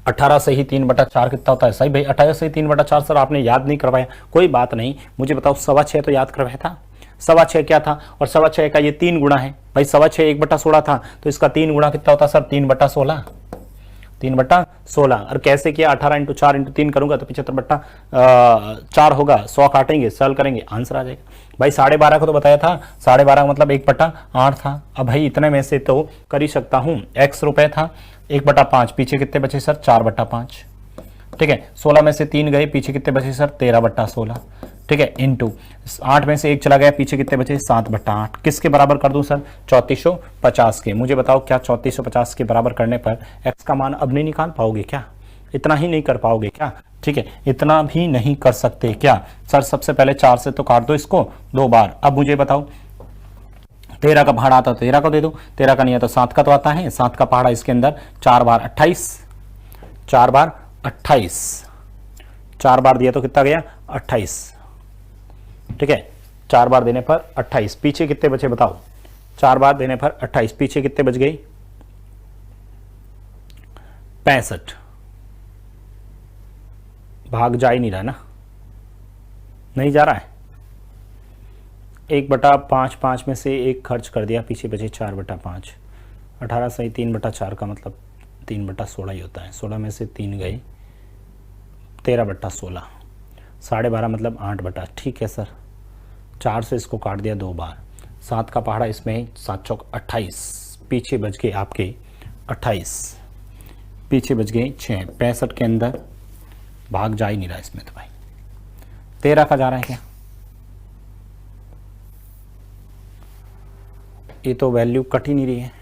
18 से ही 3/4 कितना होता है? सही भाई, 18 से ही 3/4 सर आपने याद नहीं करवाया, कोई बात नहीं, मुझे बताओ 6.25 तो याद करवाया था। 6.25 क्या था? और 6.25 का ये 3 गुणा है भाई, 6.25 1/16 था, तो इसका 3 गुणा कितना होता है सर? 3/16, 3/16। और कैसे किया? 18 × 4 × 3 करूंगा तो 75/4 होगा, 100 काटेंगे, सॉल्व करेंगे, आंसर आ जाएगा भाई। 12.5 को तो बताया था, 12.5 मतलब 1/8 था। अब भाई इतने में से तो कर ही सकता हूँ, x रुपए था, 1/5, पीछे कितने बचे सर? 4/5, ठीक है। 16 में से 3 गए, पीछे कितने बचे सर? 13/16, ठीक है, इंटू 8 में से 1 चला गया, पीछे कितने बचे? 7/8। किसके बराबर कर दूं सर? 3450 के। मुझे बताओ क्या 3450 के बराबर करने पर x का मान अब नहीं निकाल पाओगे क्या? इतना ही नहीं कर पाओगे क्या? ठीक है, इतना भी नहीं कर सकते क्या सर? सबसे पहले 4 से तो काट दो इसको 2 बार। अब मुझे बताओ 13 का पहाड़ा आता तो 13 को दे दो, 13 का नहीं आता 7 का तो आता है, 7 का पहाड़ा इसके अंदर 4 बार 28, 4 बार 28, 4 बार दिया तो कितना गया? 28, ठीक है। 4 बार देने पर 28, पीछे कितने बचे बताओ? 4 बार देने पर 28, पीछे कितने बच गई? 65। भाग जा ही नहीं रहा ना, नहीं जा रहा है। 1/5, 5 में से 1 खर्च कर दिया, पीछे बचे 4/5। 18 से 3/4 का मतलब 3/16 ही होता है। 16 में से 3 गए, 13/16, 12.5 मतलब 8/, ठीक है सर। 4 से इसको काट दिया 2 बार, 7 का पहाड़ा इसमें 7 चौक 28, पीछे बच गए आपके 28, पीछे बच गए 6, 65 के अंदर भाग जा ही नहीं रहा इसमें तो भाई। 13 का जा रहा है क्या? ये तो वैल्यू कट ही नहीं रही है।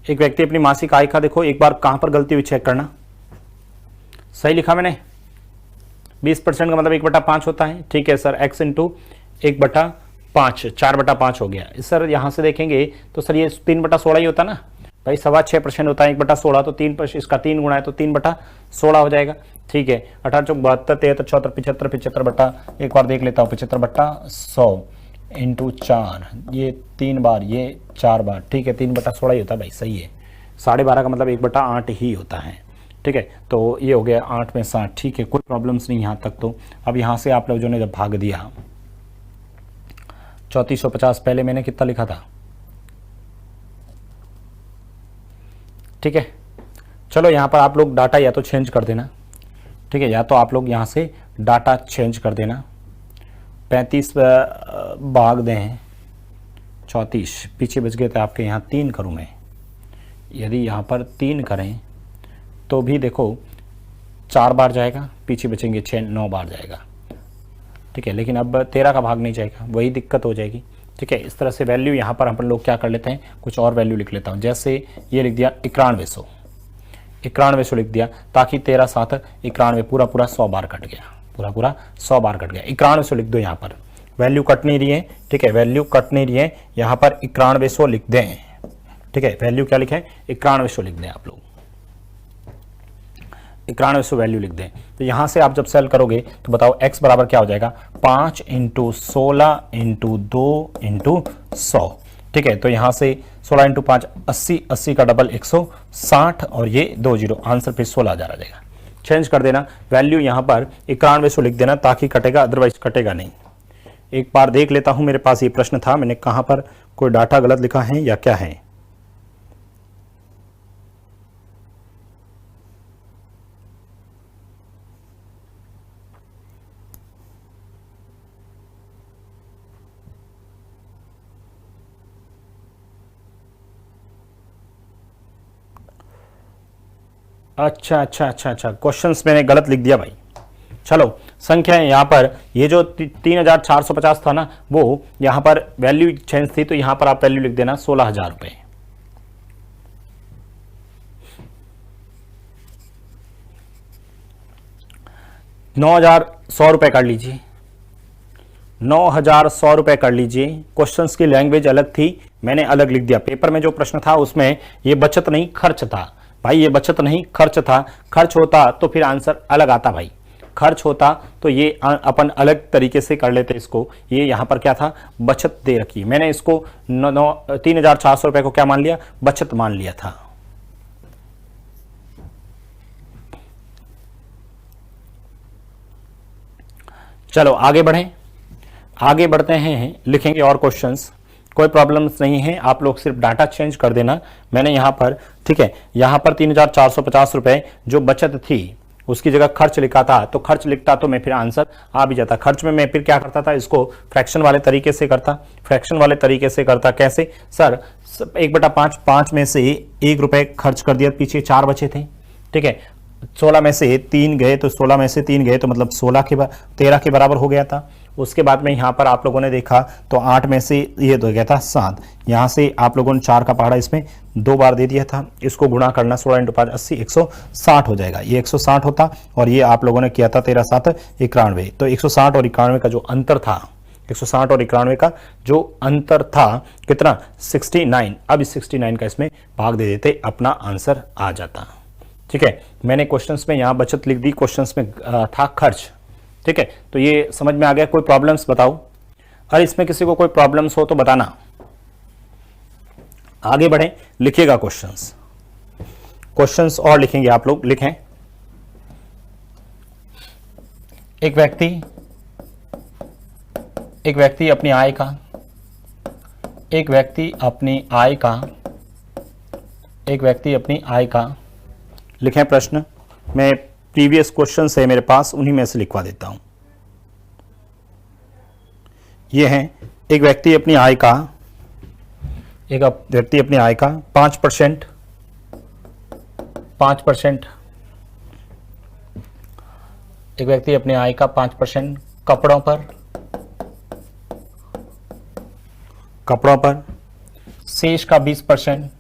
एक व्यक्ति अपनी मासिक आय का, देखो एक बार कहां पर गलती हुई चेक करना। सही लिखा मैंने? 20% का मतलब 1/5 होता है, ठीक है सर। x इंटू 1/5, 4/5 हो गया सर। यहां से देखेंगे तो सर ये 3/16 ही होता ना भाई, 6.25% होता है 1/16, तो 3 इसका 3 गुणा है तो 3/16 हो जाएगा, ठीक है। 18 चौक 72, 73, 74, 75, 75 एक बार देख लेता हूँ, 75/100 इंटू 4, ये 3 बार, ये 4 बार, ठीक है। 3/16 ही होता है भाई, सही है। 12.5 का मतलब 1/8 ही होता है, ठीक है। तो ये हो गया 8 में 60, ठीक है, कोई प्रॉब्लम्स नहीं यहाँ तक तो। अब यहाँ से आप लोगों ने जब भाग दिया 3450, पहले मैंने कितना लिखा था, ठीक है। चलो यहाँ पर आप लोग डाटा या तो चेंज कर देना, ठीक है, या तो आप लोग यहाँ से डाटा चेंज कर देना। 35 भाग दें 34, पीछे बच गए थे आपके यहाँ 3 करूँ मैं। यदि यहाँ पर 3 करें तो भी देखो 4 बार जाएगा, पीछे बचेंगे 6, 9 बार जाएगा, ठीक है। लेकिन अब 13 का भाग नहीं जाएगा, वही दिक्कत हो जाएगी, ठीक है। इस तरह से वैल्यू यहाँ पर हम लोग क्या कर लेते हैं, कुछ और वैल्यू लिख लेता हूँ। जैसे ये लिख दिया 9100, 9100 लिख दिया, ताकि 13 7 91, पूरा पूरा 100 बार कट गया, पूरा पूरा 100 बार कट गया। 9100 लिख दो, यहाँ पर वैल्यू कट नहीं रही है, ठीक है, वैल्यू कट नहीं रही है, यहाँ पर 9100 लिख दें, ठीक है, वैल्यू क्या लिखें, 9100 लिख दें आप लोग, 9100 वैल्यू लिख दें। तो यहाँ से आप जब सेल करोगे तो बताओ x बराबर क्या हो जाएगा, 5 × 16 × 2 × 100, ठीक है। तो यहाँ से 16 × 5 80, 80 का डबल 160 और ये 20, आंसर फिर 16,000 आ जाएगा। चेंज कर देना, वैल्यू यहाँ पर 9100 लिख देना, ताकि कटेगा, अदरवाइज कटेगा नहीं। एक बार देख लेता हूँ, मेरे पास ये प्रश्न था, मैंने कहाँ पर कोई डाटा गलत लिखा है या क्या है। अच्छा अच्छा अच्छा अच्छा, क्वेश्चंस मैंने गलत लिख दिया भाई। चलो संख्या है यहाँ पर, ये जो 3450 था ना, वो यहाँ पर वैल्यू चेंज थी, तो यहाँ पर आप वैल्यू लिख देना 16,000 रुपए। 9,100 रुपए कर लीजिए, 9,100 रुपए कर लीजिए। क्वेश्चंस की लैंग्वेज अलग थी, मैंने अलग लिख दिया। पेपर में जो प्रश्न था उसमें ये बचत नहीं खर्च था भाई, ये बचत नहीं खर्च था। खर्च होता तो फिर आंसर अलग आता भाई, खर्च होता तो ये अपन अलग तरीके से कर लेते इसको। ये यहाँ पर क्या था, बचत दे रखी, मैंने इसको 3,400 रुपए को क्या मान लिया, बचत मान लिया था। चलो आगे बढ़ें, आगे बढ़ते हैं, लिखेंगे और क्वेश्चंस, कोई प्रॉब्लम्स नहीं है, आप लोग सिर्फ डाटा चेंज कर देना। मैंने यहाँ पर, ठीक है, यहाँ पर 3,450 रुपए जो बचत थी उसकी जगह खर्च लिखा था, तो खर्च लिखता तो मैं फिर आंसर आ भी जाता। खर्च में मैं फिर क्या करता था, इसको फ्रैक्शन वाले तरीके से करता, फ्रैक्शन वाले तरीके से करता। कैसे सर, 1/5, 5 में से 1 रुपए खर्च कर दिया, पीछे 4 बचे थे, ठीक है, 16 में से 3 गए, तो 16 में से 3 गए तो मतलब 13 के बराबर हो गया था। उसके बाद में यहाँ पर आप लोगों ने देखा तो 8 में से ये तो गया था 7, यहाँ से आप लोगों ने 4 का पहाड़ा इसमें 2 बार दे दिया था। इसको गुणा करना, 16 × 5 80, 160 हो जाएगा, ये 160 होता, और ये आप लोगों ने किया था 13 7 91। तो 160 और 91 का जो अंतर था, 160 और 91 का जो अंतर था कितना, 69। अब इस 69 का इसमें भाग दे देते, अपना आंसर आ जाता, ठीक है। मैंने क्वेश्चंस में यहाँ बचत लिख दी, क्वेश्चंस में था खर्च, ठीक है। तो ये समझ में आ गया, कोई प्रॉब्लम्स बताओ, अरे इसमें किसी को कोई प्रॉब्लम्स हो तो बताना। आगे बढ़ें, लिखिएगा क्वेश्चंस, क्वेश्चंस और लिखेंगे आप लोग, लिखें। एक व्यक्ति अपनी आय का, एक व्यक्ति अपनी आय का लिखें प्रश्न। मैं प्रीवियस क्वेश्चन है मेरे पास, उन्हीं में से लिखवा देता हूं। ये है, एक व्यक्ति अपनी आय का 5%, एक व्यक्ति अपनी आय का 5% कपड़ों पर, शेष का 20%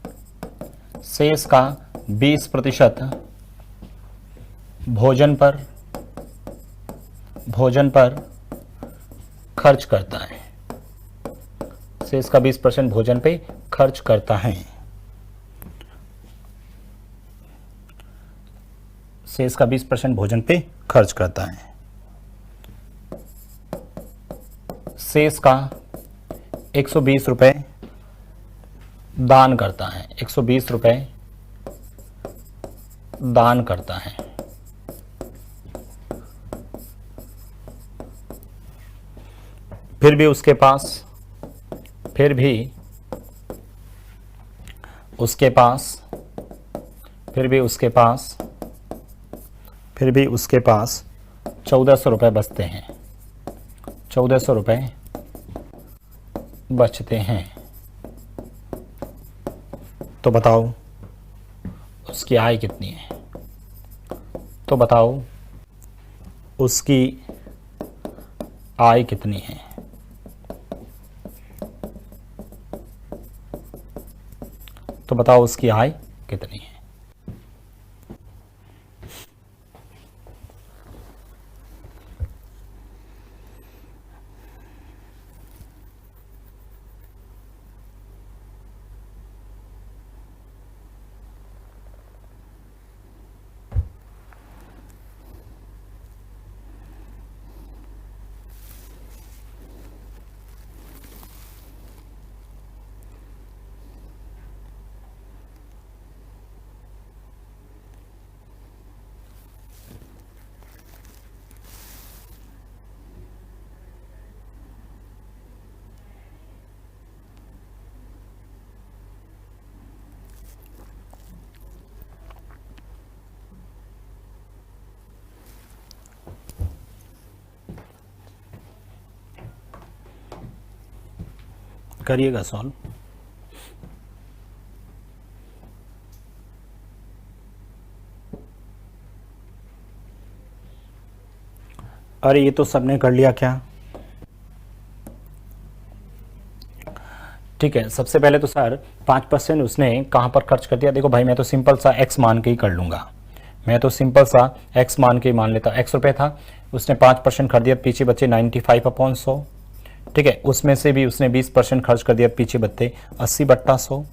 भोजन पर खर्च करता है, शेष का 20% भोजन पे खर्च करता है, शेष का 20% भोजन पे खर्च करता है, शेष का 120 रुपए दान करता है, 120 रुपए दान करता है। फिर भी उसके पास 1400 रुपए बचते हैं, 1400 रुपए बचते हैं। तो बताओ उसकी आय कितनी है, तो बताओ उसकी आय कितनी है। तो बताओ उसकी आय कितनी है। करिएगा सॉल्व। अरे ये तो सबने कर लिया क्या? ठीक है, सबसे पहले तो सर 5% उसने कहाँ पर खर्च कर दिया? देखो भाई, मैं तो सिंपल सा x मान के ही कर लूँगा। मैं तो सिंपल सा x मान के ही मान लेता हूँ। x रुपये था, उसने 5% खर्च दिया, पीछे बचे 95/100। ठीक है, उसमें से भी उसने 20% खर्च कर दिया, पीछे बचते 80/100।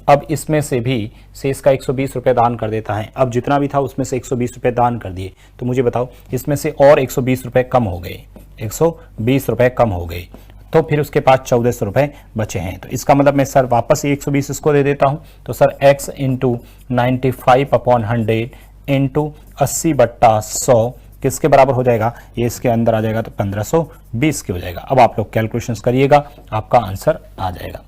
अब इसमें से भी शेष का 120 रुपये दान कर देता है। अब जितना भी था उसमें से 120 रुपये दान कर दिए, तो मुझे बताओ इसमें से और 120 रुपये कम हो गए, 120 रुपये कम हो गए, तो फिर उसके पास 1400 रुपये बचे हैं। तो इसका मतलब मैं सर वापस 120 इसको दे देता हूँ। तो सर x इंटू 95/100 इंटू 80/100 किसके बराबर हो जाएगा? ये इसके अंदर आ जाएगा तो 1520 के हो जाएगा। अब आप लोग कैलकुलेशंस करिएगा, आपका आंसर आ जाएगा।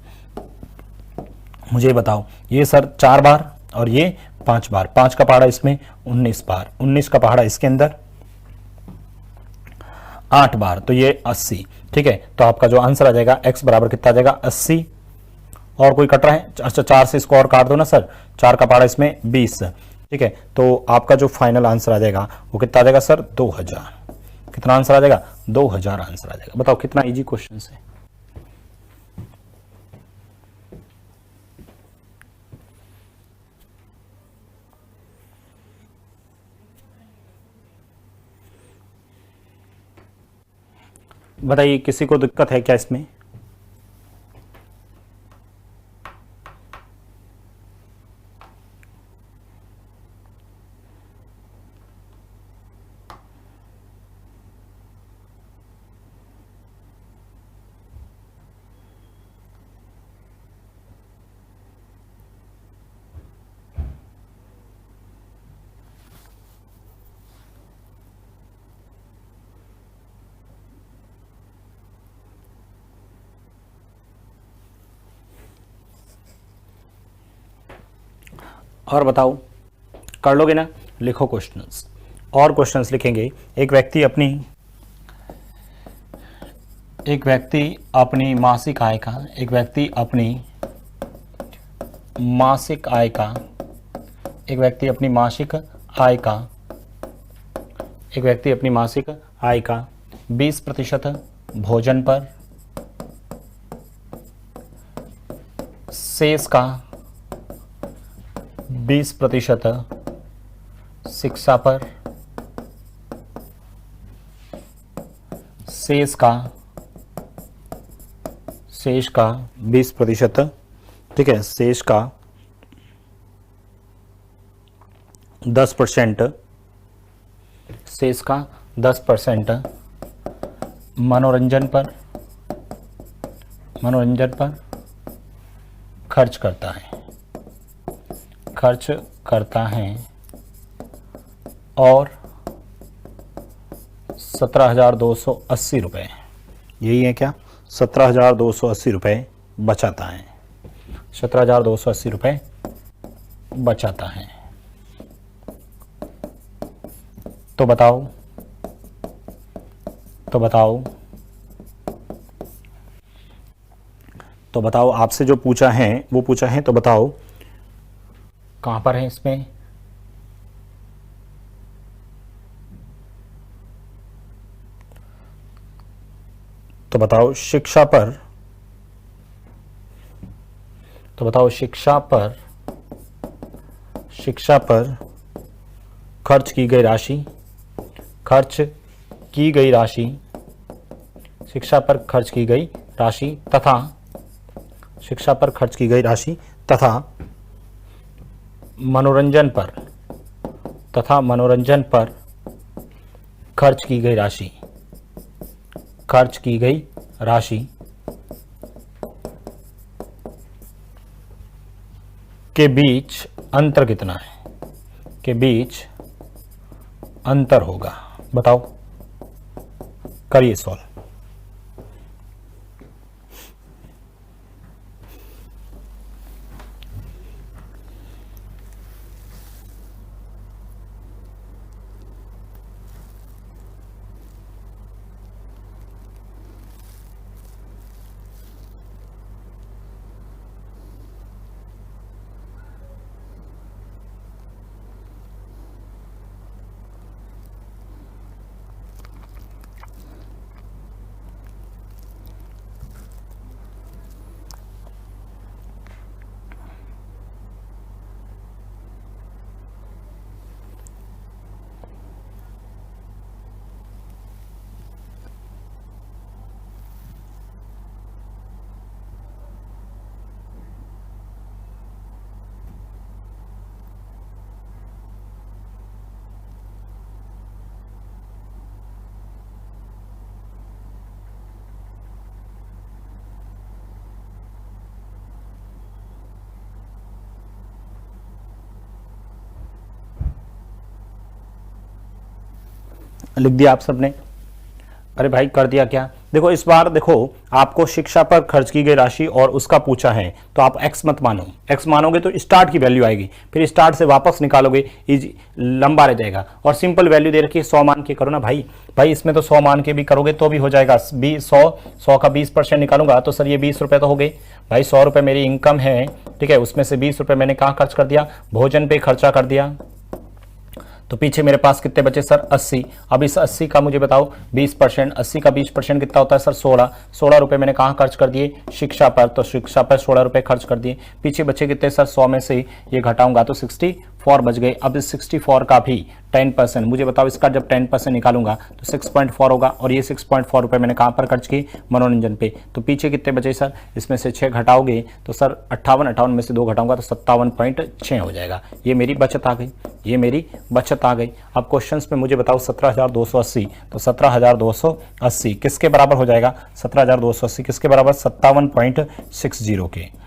मुझे बताओ, ये सर 4 बार और ये 5 बार, 5 का पहाड़ा इसमें 19 बार, 19 का पहाड़ा इसके अंदर 8 बार, तो ये 80। ठीक है, तो आपका जो आंसर आ जाएगा x बराबर कितना आ जाएगा? 80। और कोई कट रहा है? अच्छा, 4 से इसको और काट दो ना सर, 4 का पहाड़ा इसमें 20। ठीक है, तो आपका जो फाइनल आंसर आ जाएगा वो कितना आ जाएगा सर? 2000। कितना आंसर आ जाएगा? 2000 आंसर आ जाएगा। बताओ कितना इजी क्वेश्चन है। बताइए, किसी को दिक्कत है क्या इसमें? और बताओ, कर लोगे ना? लिखो क्वेश्चंस, और क्वेश्चंस लिखेंगे। एक व्यक्ति अपनी मासिक आय का, एक व्यक्ति अपनी मासिक आय का, एक व्यक्ति अपनी मासिक आय का, एक व्यक्ति अपनी मासिक आय का 20% भोजन पर, शेष का 20% शिक्षा पर, शेष का 20%, ठीक है, शेष का 10%, शेष का 10% मनोरंजन पर खर्च करता है और 17,280 रुपये, यही है क्या? 17,280 रुपये बचाता है, 17,280 रुपये बचाता है। तो बताओ आपसे जो पूछा है वो पूछा है, तो बताओ कहां पर है इसमें? तो बताओ शिक्षा पर खर्च की गई राशि, शिक्षा पर खर्च की गई राशि तथा मनोरंजन पर खर्च की गई राशि के बीच अंतर कितना है? अंतर होगा। बताओ, करिए सॉल्व। लिख दिया आप सबने? अरे भाई कर दिया क्या? देखो इस बार देखो आपको शिक्षा पर खर्च की गई राशि और उसका पूछा है, तो आप x मत मानो। x मानोगे तो स्टार्ट की वैल्यू आएगी, फिर स्टार्ट से वापस निकालोगे, इजी लंबा रह जाएगा। और सिंपल वैल्यू दे रखी है 100 मान के करो ना भाई। भाई इसमें तो 100 मान के भी करोगे तो भी हो जाएगा। 100 का 20% निकालूंगा तो सर ये 20 रुपए तो हो गए। भाई 100 रुपए मेरी इनकम है, ठीक है, उसमें से 20 रुपए मैंने कहाँ खर्च कर दिया? भोजन पे खर्चा कर दिया। तो पीछे मेरे पास कितने बचे सर? 80। अब इस 80 का मुझे बताओ 20%, 80 का 20% कितना होता है सर? 16 रुपए मैंने कहाँ खर्च कर दिए? शिक्षा पर। तो शिक्षा पर 16 रुपए खर्च कर दिए। पीछे बचे कितने सर? 100 में से ये घटाऊंगा तो 64 बच गए। अब इस 64 का भी 10%, मुझे बताओ इसका जब 10% निकालूंगा तो 6.4 होगा। और ये 6.4 रुपए मैंने कहाँ पर खर्च किए? मनोरंजन पे। तो पीछे कितने बचे सर? इसमें से 6 घटाओगे तो सर 58 में से 2 घटाऊंगा तो 57.6 हो जाएगा। ये मेरी बचत आ गई, ये मेरी बचत आ गई। अब क्वेश्चंस में मुझे बताओ 17,280, तो 17,280 किसके बराबर हो जाएगा? 17,280 किसके बराबर? 57.60 के।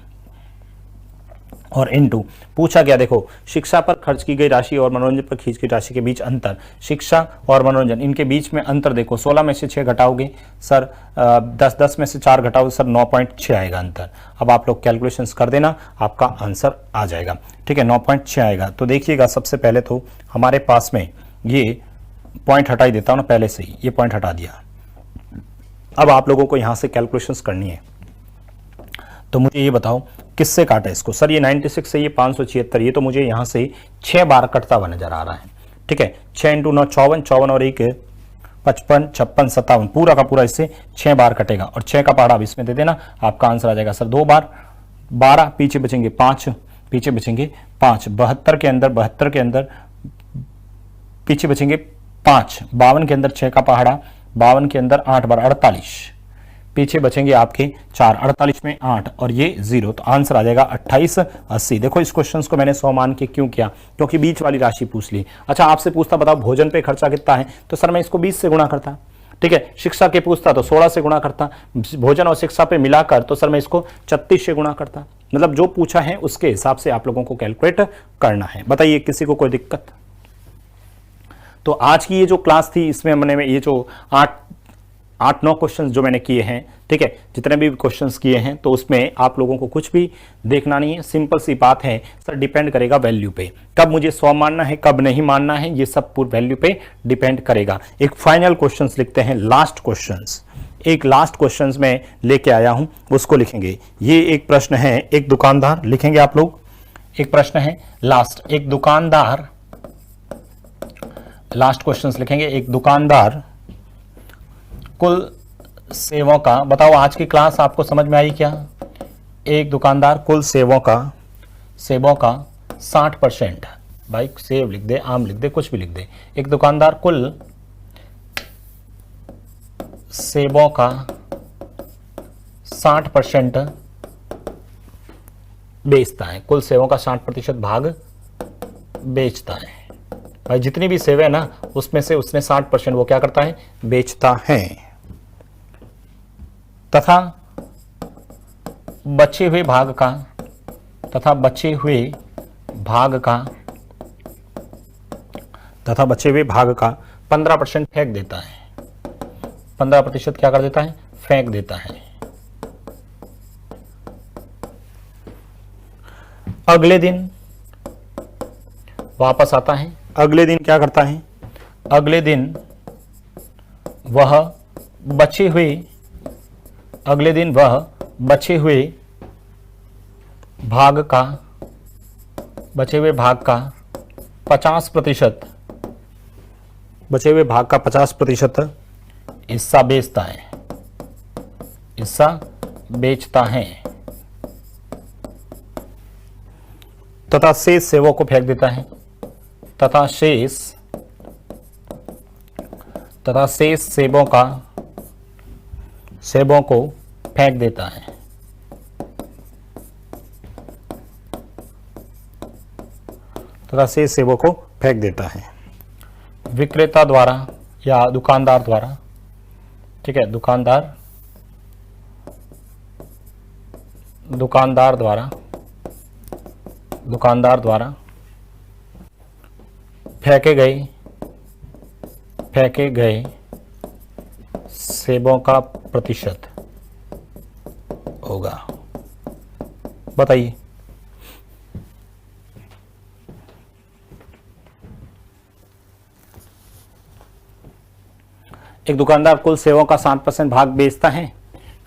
और इनटू पूछा गया, देखो शिक्षा पर खर्च की गई राशि और मनोरंजन पर खींच की राशि के बीच अंतर। शिक्षा और मनोरंजन, इनके बीच में अंतर देखो, 16 में से 6 घटाओगे सर 10 में से 4 घटाओगे सर 9.6 आएगा अंतर। अब आप लोग कैलकुलेशंस कर देना, आपका आंसर आ जाएगा, ठीक है, 9.6 आएगा। तो देखिएगा सबसे पहले तो हमारे पास में ये पॉइंट हटा ही देता हूँ ना, पहले से ही ये पॉइंट हटा दिया। अब आप लोगों को यहाँ से कैलकुलेशंस करनी है, तो मुझे ये बताओ किससे काटा इसको? सर ये 96 से ये 576, ये तो मुझे यहाँ से 6 बार कटता हुआ नजर आ रहा है, ठीक है। 6 × 9 54, 54 और 1 55, 56, 57, पूरा का पूरा इससे 6 बार कटेगा। और 6 का पहाड़ा अब इसमें दे देना, आपका आंसर आ जाएगा सर 2 बार। 12 पीछे बचेंगे 5, पीछे बचेंगे 5, 72 के अंदर पीछे बचेंगे 5, 52 के अंदर 6 का पहाड़ा, 52 के अंदर 8 बार 48, पीछे बचेंगे आपके 4, 48 में 8 और ये 0, तो आंसर आ जाएगा 2880। देखो इस क्वेश्चन को मैंने 100 मान के क्यों किया? क्योंकि बीच वाली राशि पूछ ली। अच्छा आपसे पूछता बताओ भोजन पे खर्चा कितना है, तो सर मैं इसको 20 से गुणा करता, ठीक है। शिक्षा के पूछता तो 16 से गुणा करता, भोजन और शिक्षा पे मिलाकर तो सर मैं इसको 36 से गुणा करता। मतलब जो पूछा है उसके हिसाब से आप लोगों को कैलकुलेट करना है। बताइए किसी को कोई दिक्कत? तो आज की ये जो क्लास थी इसमें मैंने ये जो 8-9 क्वेश्चंस जो मैंने किए हैं, ठीक है, जितने भी क्वेश्चंस किए हैं, तो उसमें आप लोगों को कुछ भी देखना नहीं है। सिंपल सी बात है सर, डिपेंड करेगा वैल्यू पे, कब मुझे 100 मानना है कब नहीं मानना है, ये सब पूरी वैल्यू पे डिपेंड करेगा। एक फाइनल क्वेश्चंस लिखते हैं, लास्ट क्वेश्चंस, एक लास्ट क्वेश्चंस में लेके आया हूं, उसको लिखेंगे। ये एक प्रश्न है, एक दुकानदार, लिखेंगे आप लोग, एक प्रश्न है लास्ट, एक दुकानदार, लास्ट क्वेश्चंस लिखेंगे। एक दुकानदार कुल सेवों का, बताओ आज की क्लास आपको समझ में आई क्या? एक दुकानदार कुल सेवों का 60%, भाई सेब लिख दे, आम लिख दे, कुछ भी लिख दे। एक दुकानदार कुल सेबों का 60% बेचता है, कुल सेवों का 60% भाग बेचता है। भाई जितनी भी सेव है ना उसमें से उसने 60% वो क्या करता है? बेचता है। तथा बचे हुए भाग का 15% फेंक देता है। 15% क्या कर देता है? फेंक देता है। अगले दिन वापस आता है, अगले दिन क्या करता है? अगले दिन वह बचे हुए भाग का 50%, बचे हुए भाग का 50% हिस्सा बेचता है तथा शेष सेवों को फेंक देता है, तथा शेष सेबों को फेंक देता है। तथा शेष सेबों को फेंक देता है। विक्रेता द्वारा या दुकानदार द्वारा, ठीक है, दुकानदार फेंके फेंके गए सेबों का प्रतिशत होगा? बताइए। एक दुकानदार कुल सेबों का 60% भाग बेचता है,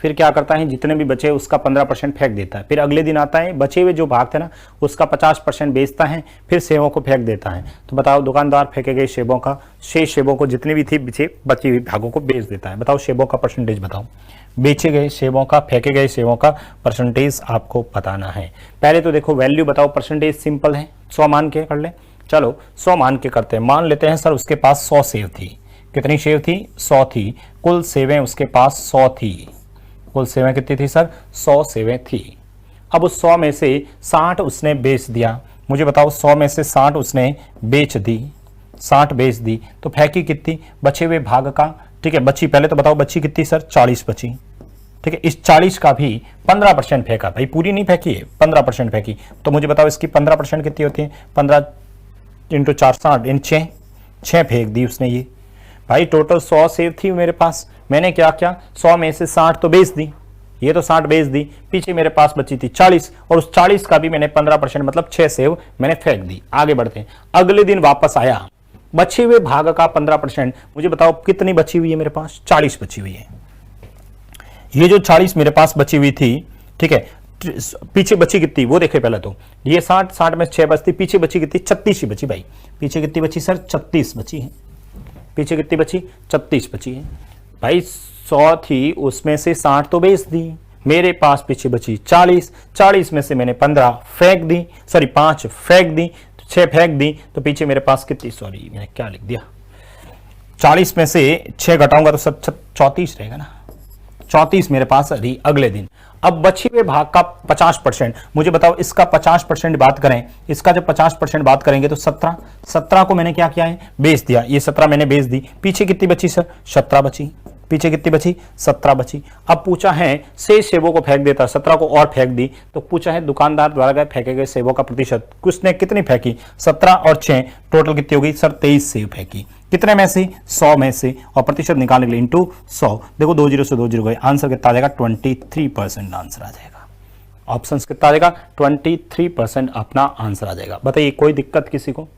फिर क्या करता है, जितने भी बचे उसका 15% फेंक देता है। फिर अगले दिन आता है, बचे हुए जो भाग थे ना उसका 50% बेचता है, फिर सेबों को फेंक देता है। तो बताओ, दुकानदार फेंके गए सेबों का, शेष सेबों को जितनी भी थी बची हुई भागों को बेच देता है। बताओ सेबों का परसेंटेज बताओ। बेचे गए सेबों का, फेंके गए सेबों का परसेंटेज आपको बताना है। पहले तो देखो वैल्यू बताओ, परसेंटेज सिंपल है, 100 मान के कर ले। चलो 100 मान के करते हैं। मान लेते हैं सर उसके पास 100 सेब थी। कितनी सेब थी? 100 थी। कुल सेवें उसके पास 100 थी। कुल सेवें कितनी थी सर? 100 सेवें थी। अब उस 100 में से 60 उसने बेच दिया। मुझे बताओ 100 में से 60 उसने बेच दी, 60 बेच दी, तो फेंकी कितनी? बचे हुए भाग का, ठीक है, बची, पहले तो बताओ बची कितनी सर? 40 बची। ठीक है, इस 40 का भी 15% फेंका। भाई पूरी नहीं फेंकी है, 15% फेंकी। तो मुझे बताओ इसकी 15% कितनी होती है? 15 × 4 60 इन 6 फेंक दी उसने। ये भाई टोटल 100 सेब थी मेरे पास, मैंने क्या किया, 100 में से 60 तो बेच दी, ये तो 60 बेच दी, पीछे मेरे पास बची थी 40, और उस 40 का भी मैंने 15% मतलब 6 सेब मैंने फेंक दी। आगे बढ़ते हैं। अगले दिन वापस आया, बचे हुए भाग का 15%, मुझे बताओ कितनी बची हुई है मेरे पास? 40 बची हुई है। ये जो 40 मेरे पास बची हुई थी, ठीक है, पीछे बची कितनी वो देखे पहले तो। ये 60 में 6 बचती, पीछे बची कितनी? 36 ही बची। भाई पीछे कितनी बची सर? 36 बची है। पीछे कितनी बची? 36 बची है। भाई 100 थी, उसमें से 60 तो बेच दी, मेरे पास पीछे बची 40, 40 में से मैंने 15 फेंक दी, सॉरी 5 फेंक दी, 6 फेंक दी, तो पीछे मेरे पास कितनी, सॉरी मैंने क्या लिख दिया, 40 में से 6 घटाऊंगा तो सब 34 रहेगा ना, 34 मेरे पास रही अगले दिन। अब बचे हुए भाग का 50%, मुझे बताओ इसका 50% बात करें, इसका जब 50% बात करेंगे तो 17 को मैंने क्या किया है? बेच दिया। ये 17 मैंने बेच दी, पीछे कितनी बची सर? 17 बची। पीछे कितनी बची? 17 बची। अब पूछा है शेष सेबों को फेंक देता, 17 को और फेंक दी, तो पूछा है दुकानदार द्वारा फेंके गए सेबों का प्रतिशत, उसने कितनी फेंकी? 17 और 6 टोटल कितनी होगी सर? 23 सेब फेंकी। कितने में से? 100 में से, और प्रतिशत निकालने के लिए इंटू 100। देखो 20 से 20 गए, आंसर कितना आ जाएगा? 23% आंसर आ जाएगा। ऑप्शन कितना आ जाएगा? 23% अपना आंसर आ जाएगा। बताइए कोई दिक्कत किसी को?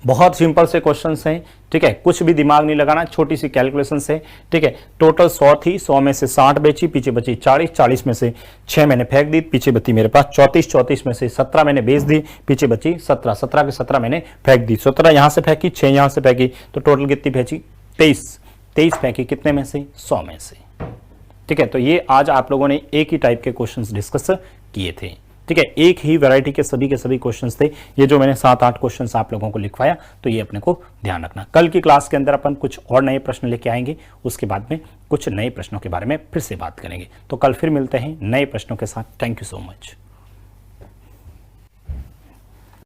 बहुत सिंपल से क्वेश्चंस हैं, ठीक है, कुछ भी दिमाग नहीं लगाना, छोटी सी कैलकुलेशन से, ठीक है। टोटल 100 थी, 100 में से 60 बेची, पीछे बची 40, 40 में से 6 मैंने फेंक दी, पीछे बची मेरे पास 34, 34 में से 17 मैंने बेच दी, पीछे बची 17, 17 के 17 मैंने फेंक दी, 17 यहां से फेंकी, 6 यहां से फेंकी, तो टोटल कितनी फेंकी? 23 फेंकी। कितने में से? 100 में से। ठीक है, तो ये आज आप लोगों ने एक ही टाइप के क्वेश्चंस डिस्कस किए थे, ठीक है, एक ही वैरायटी के सभी क्वेश्चंस थे। ये जो मैंने 7-8 क्वेश्चंस आप लोगों को लिखवाया, तो ये अपने को ध्यान रखना। कल की क्लास के अंदर अपन कुछ और नए प्रश्न लेके आएंगे, उसके बाद में कुछ नए प्रश्नों के बारे में फिर से बात करेंगे। तो कल फिर मिलते हैं नए प्रश्नों के साथ। Thank you so much.